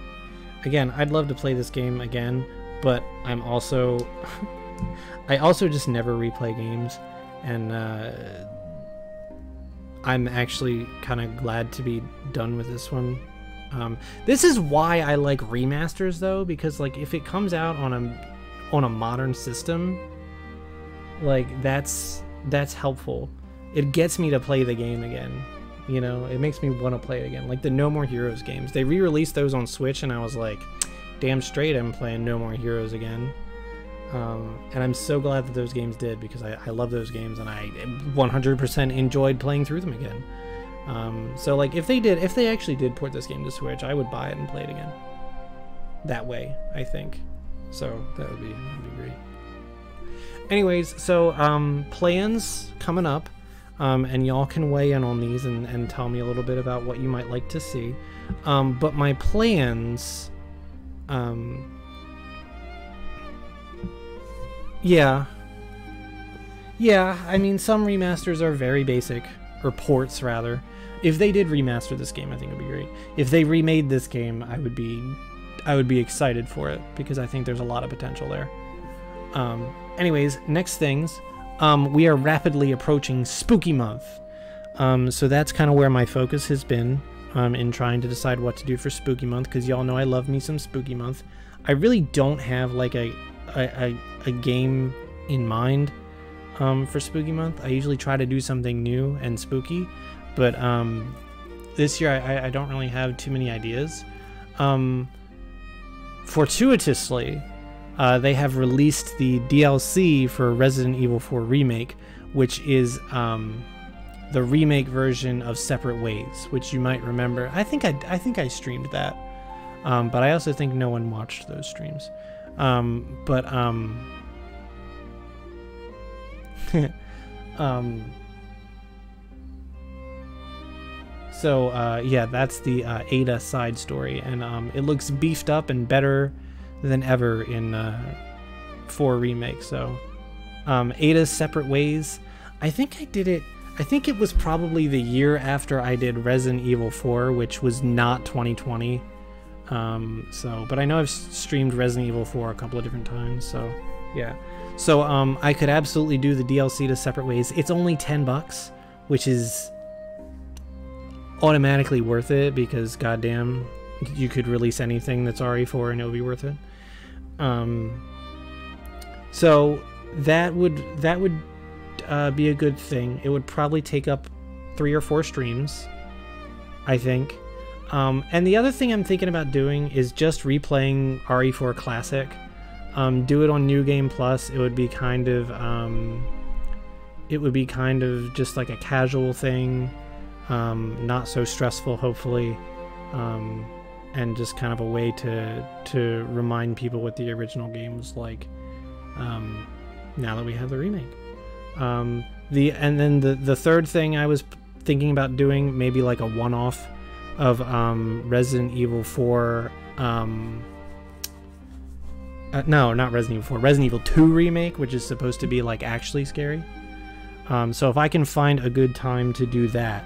Again, I'd love to play this game again. But I'm also, I also just never replay games, and I'm actually kind of glad to be done with this one. This is why I like remasters though, because like if it comes out on a modern system, like that's helpful. It gets me to play the game again. You know, it makes me want to play it again. Like the No More Heroes games, they re-released those on Switch, and I was like, damn straight I'm playing No More Heroes again. And I'm so glad that those games did, because I love those games, and I 100% enjoyed playing through them again. So like if they actually did port this game to Switch, I would buy it and play it again. That way, I think. So that'd be great. Anyways, so plans coming up. and y'all can weigh in on these and tell me a little bit about what you might like to see. But my plans, yeah, I mean, some remasters are very basic, or ports rather. If they did remaster this game, I think it would be great. If they remade this game, I would be excited for it, because I think there's a lot of potential there. Anyways, next things, we are rapidly approaching Spooky Month. So that's kind of where my focus has been, in trying to decide what to do for Spooky Month, because y'all know I love me some Spooky Month. I really don't have like a game in mind for Spooky Month. I usually try to do something new and spooky, but this year I don't really have too many ideas. Fortuitously, they have released the DLC for Resident Evil 4 Remake, which is the remake version of Separate Ways, which you might remember. I think I streamed that, but I also think no one watched those streams. Yeah, that's the Ada side story, and it looks beefed up and better than ever in 4 Remake. So Ada's Separate Ways, I think it was probably the year after I did Resident Evil 4, which was not 2020. But I know I've streamed Resident Evil 4 a couple of different times, so yeah. So I could absolutely do the DLC to Separate Ways. It's only $10, which is automatically worth it, because goddamn, you could release anything that's RE4 and it would be worth it. So that would be a good thing. It would probably take up 3 or 4 streams, I think. And the other thing I'm thinking about doing is just replaying RE4 Classic. Do it on New Game Plus. It would be kind of just like a casual thing, not so stressful, hopefully, and just kind of a way to remind people what the original game was like. Now that we have the remake. And then the third thing I was thinking about doing, maybe like a one-off of Resident Evil 4. No, not Resident Evil 4. Resident Evil 2 Remake, which is supposed to be like actually scary. So if I can find a good time to do that,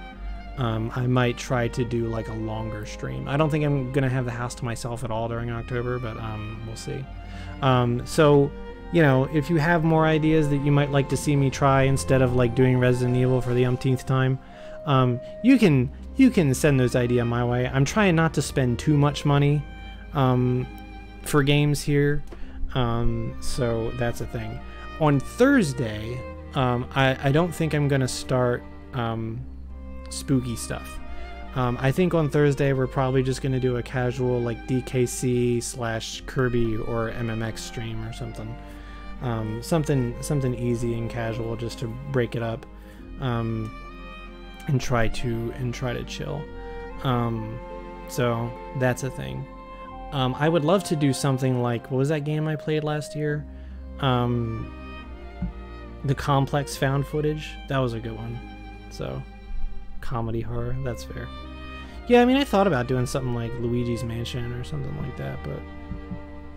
I might try to do like a longer stream. I don't think I'm gonna have the house to myself at all during October, but we'll see. So, you know, if you have more ideas that you might like to see me try instead of like doing Resident Evil for the umpteenth time, you can send those ideas my way. I'm trying not to spend too much money for games here, so that's a thing. On Thursday, I don't think I'm gonna start spooky stuff. I think on Thursday we're probably just gonna do a casual like DKC / Kirby or MMX stream or something. Something easy and casual just to break it up, and try to chill. So that's a thing. I would love to do something like, what was that game I played last year? The Complex Found Footage. That was a good one. So, comedy horror, that's fair. Yeah, I mean, I thought about doing something like Luigi's Mansion or something like that, but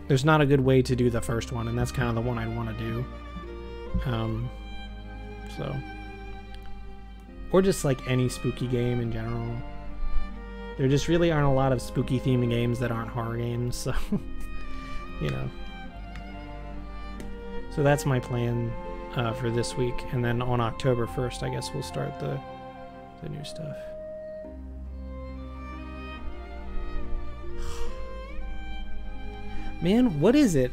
there's not a good way to do the first one, and that's kind of the one I'd want to do. So, or just like any spooky game in general. There just really aren't a lot of spooky themed games that aren't horror games, so, you know. So that's my plan for this week, and then on October 1st, I guess we'll start the new stuff. Man, what is it?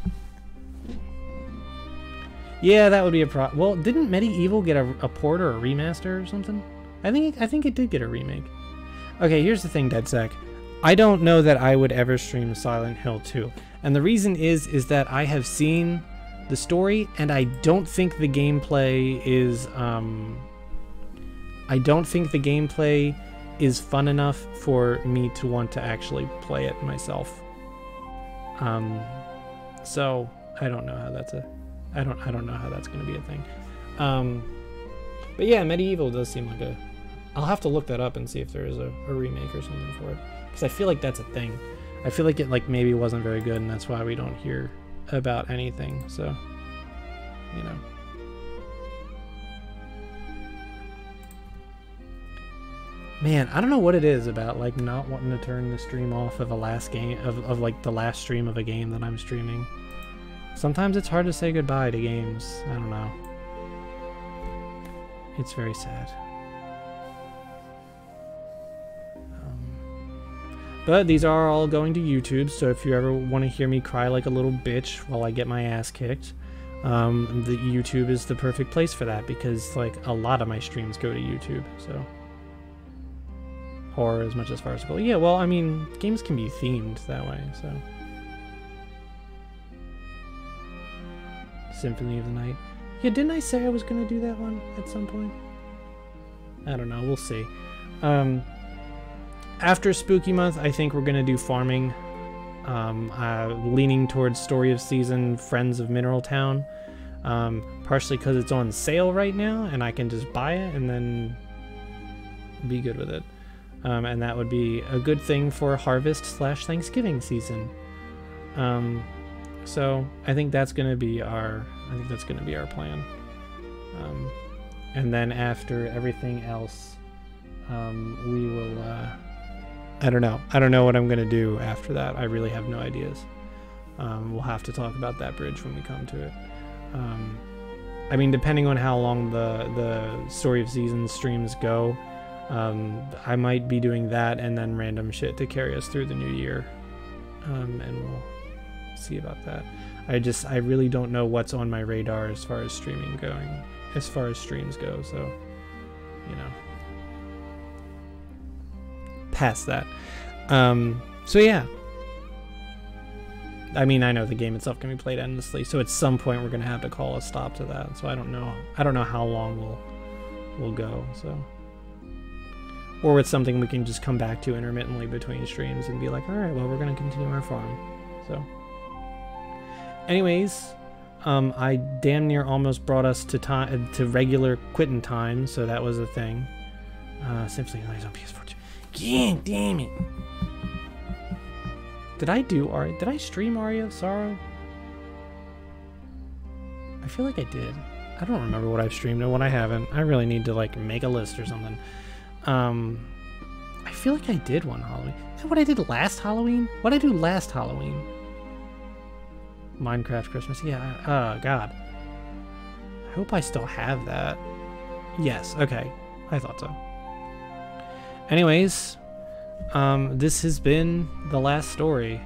Yeah, that would be a well, didn't Medieval get a port or a remaster or something? I think it did get a remake. Okay, here's the thing, DeadSec. I don't know that I would ever stream Silent Hill 2. And the reason is that I have seen the story, and I don't think the gameplay is fun enough for me to want to actually play it myself. So I don't know how that's I don't know how that's going to be a thing. But yeah, Medieval does seem like a... I'll have to look that up and see if there is a remake or something for it. Because I feel like that's a thing. I feel like it like maybe wasn't very good, and that's why we don't hear about anything. So, you know. Man, I don't know what it is about like not wanting to turn the stream off of a last game of like the last stream of a game that I'm streaming. Sometimes it's hard to say goodbye to games. I don't know. It's very sad. But these are all going to YouTube, so if you ever want to hear me cry like a little bitch while I get my ass kicked, the YouTube is the perfect place for that, because like a lot of my streams go to YouTube. So horror as much as farcical. Yeah, well, I mean, games can be themed that way, so. Symphony of the Night. Yeah, didn't I say I was going to do that one at some point? I don't know, we'll see. After Spooky Month, I think we're going to do farming. Leaning towards Story of Season, Friends of Mineral Town. Partially because it's on sale right now, and I can just buy it and then be good with it. And that would be a good thing for Harvest/Thanksgiving season. So I think that's going to be our plan. And then after everything else, we will. I don't know. I don't know what I'm going to do after that. I really have no ideas. We'll have to talk about that bridge when we come to it. I mean, depending on how long the Story of Seasons streams go, I might be doing that and then random shit to carry us through the new year. And we'll see about that. I really don't know what's on my radar as far as streams go, so, you know. Past that. So yeah. I mean, I know the game itself can be played endlessly, so at some point we're gonna have to call a stop to that. So I don't know how long we'll go, so. Or it's something we can just come back to intermittently between streams and be like, alright, well, we're gonna continue our farm. So. Anyways, I damn near almost brought us to regular quitting time, so that was a thing. Symphony of the Night on PS4. God damn it. Did I stream Aria of Sorrow? I feel like I did. I don't remember what I've streamed and what I haven't. I really need to like make a list or something. I feel like I did one Halloween. Is that what I did last Halloween? What did I do last Halloween? Minecraft Christmas. Yeah. Oh god. I hope I still have that. Yes. Okay. I thought so. Anyways, this has been the last story.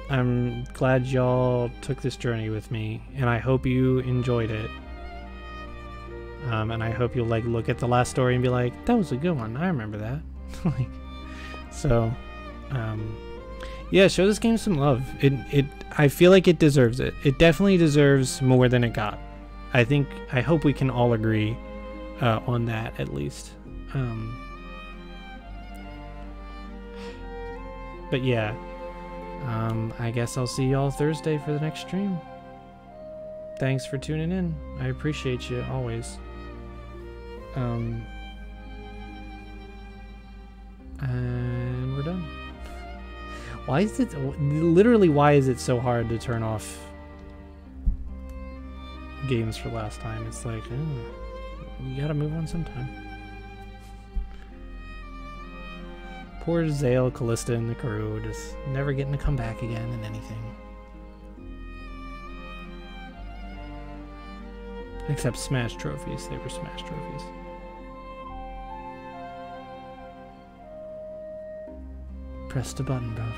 I'm glad y'all took this journey with me, and I hope you enjoyed it. And I hope you'll like look at the last story and be like, that was a good one. I remember that. Like, so, yeah, show this game some love. I feel like it deserves it. It definitely deserves more than it got. I hope we can all agree on that at least. But yeah, I guess I'll see y'all Thursday for the next stream. Thanks for tuning in. I appreciate you always. And we're done. Why is it so hard to turn off games for last time? It's like, you gotta move on sometime. Poor Zale, Callista, and the crew just never getting to come back again in anything. Except Smash trophies. They were Smash trophies. Press the button, bruv.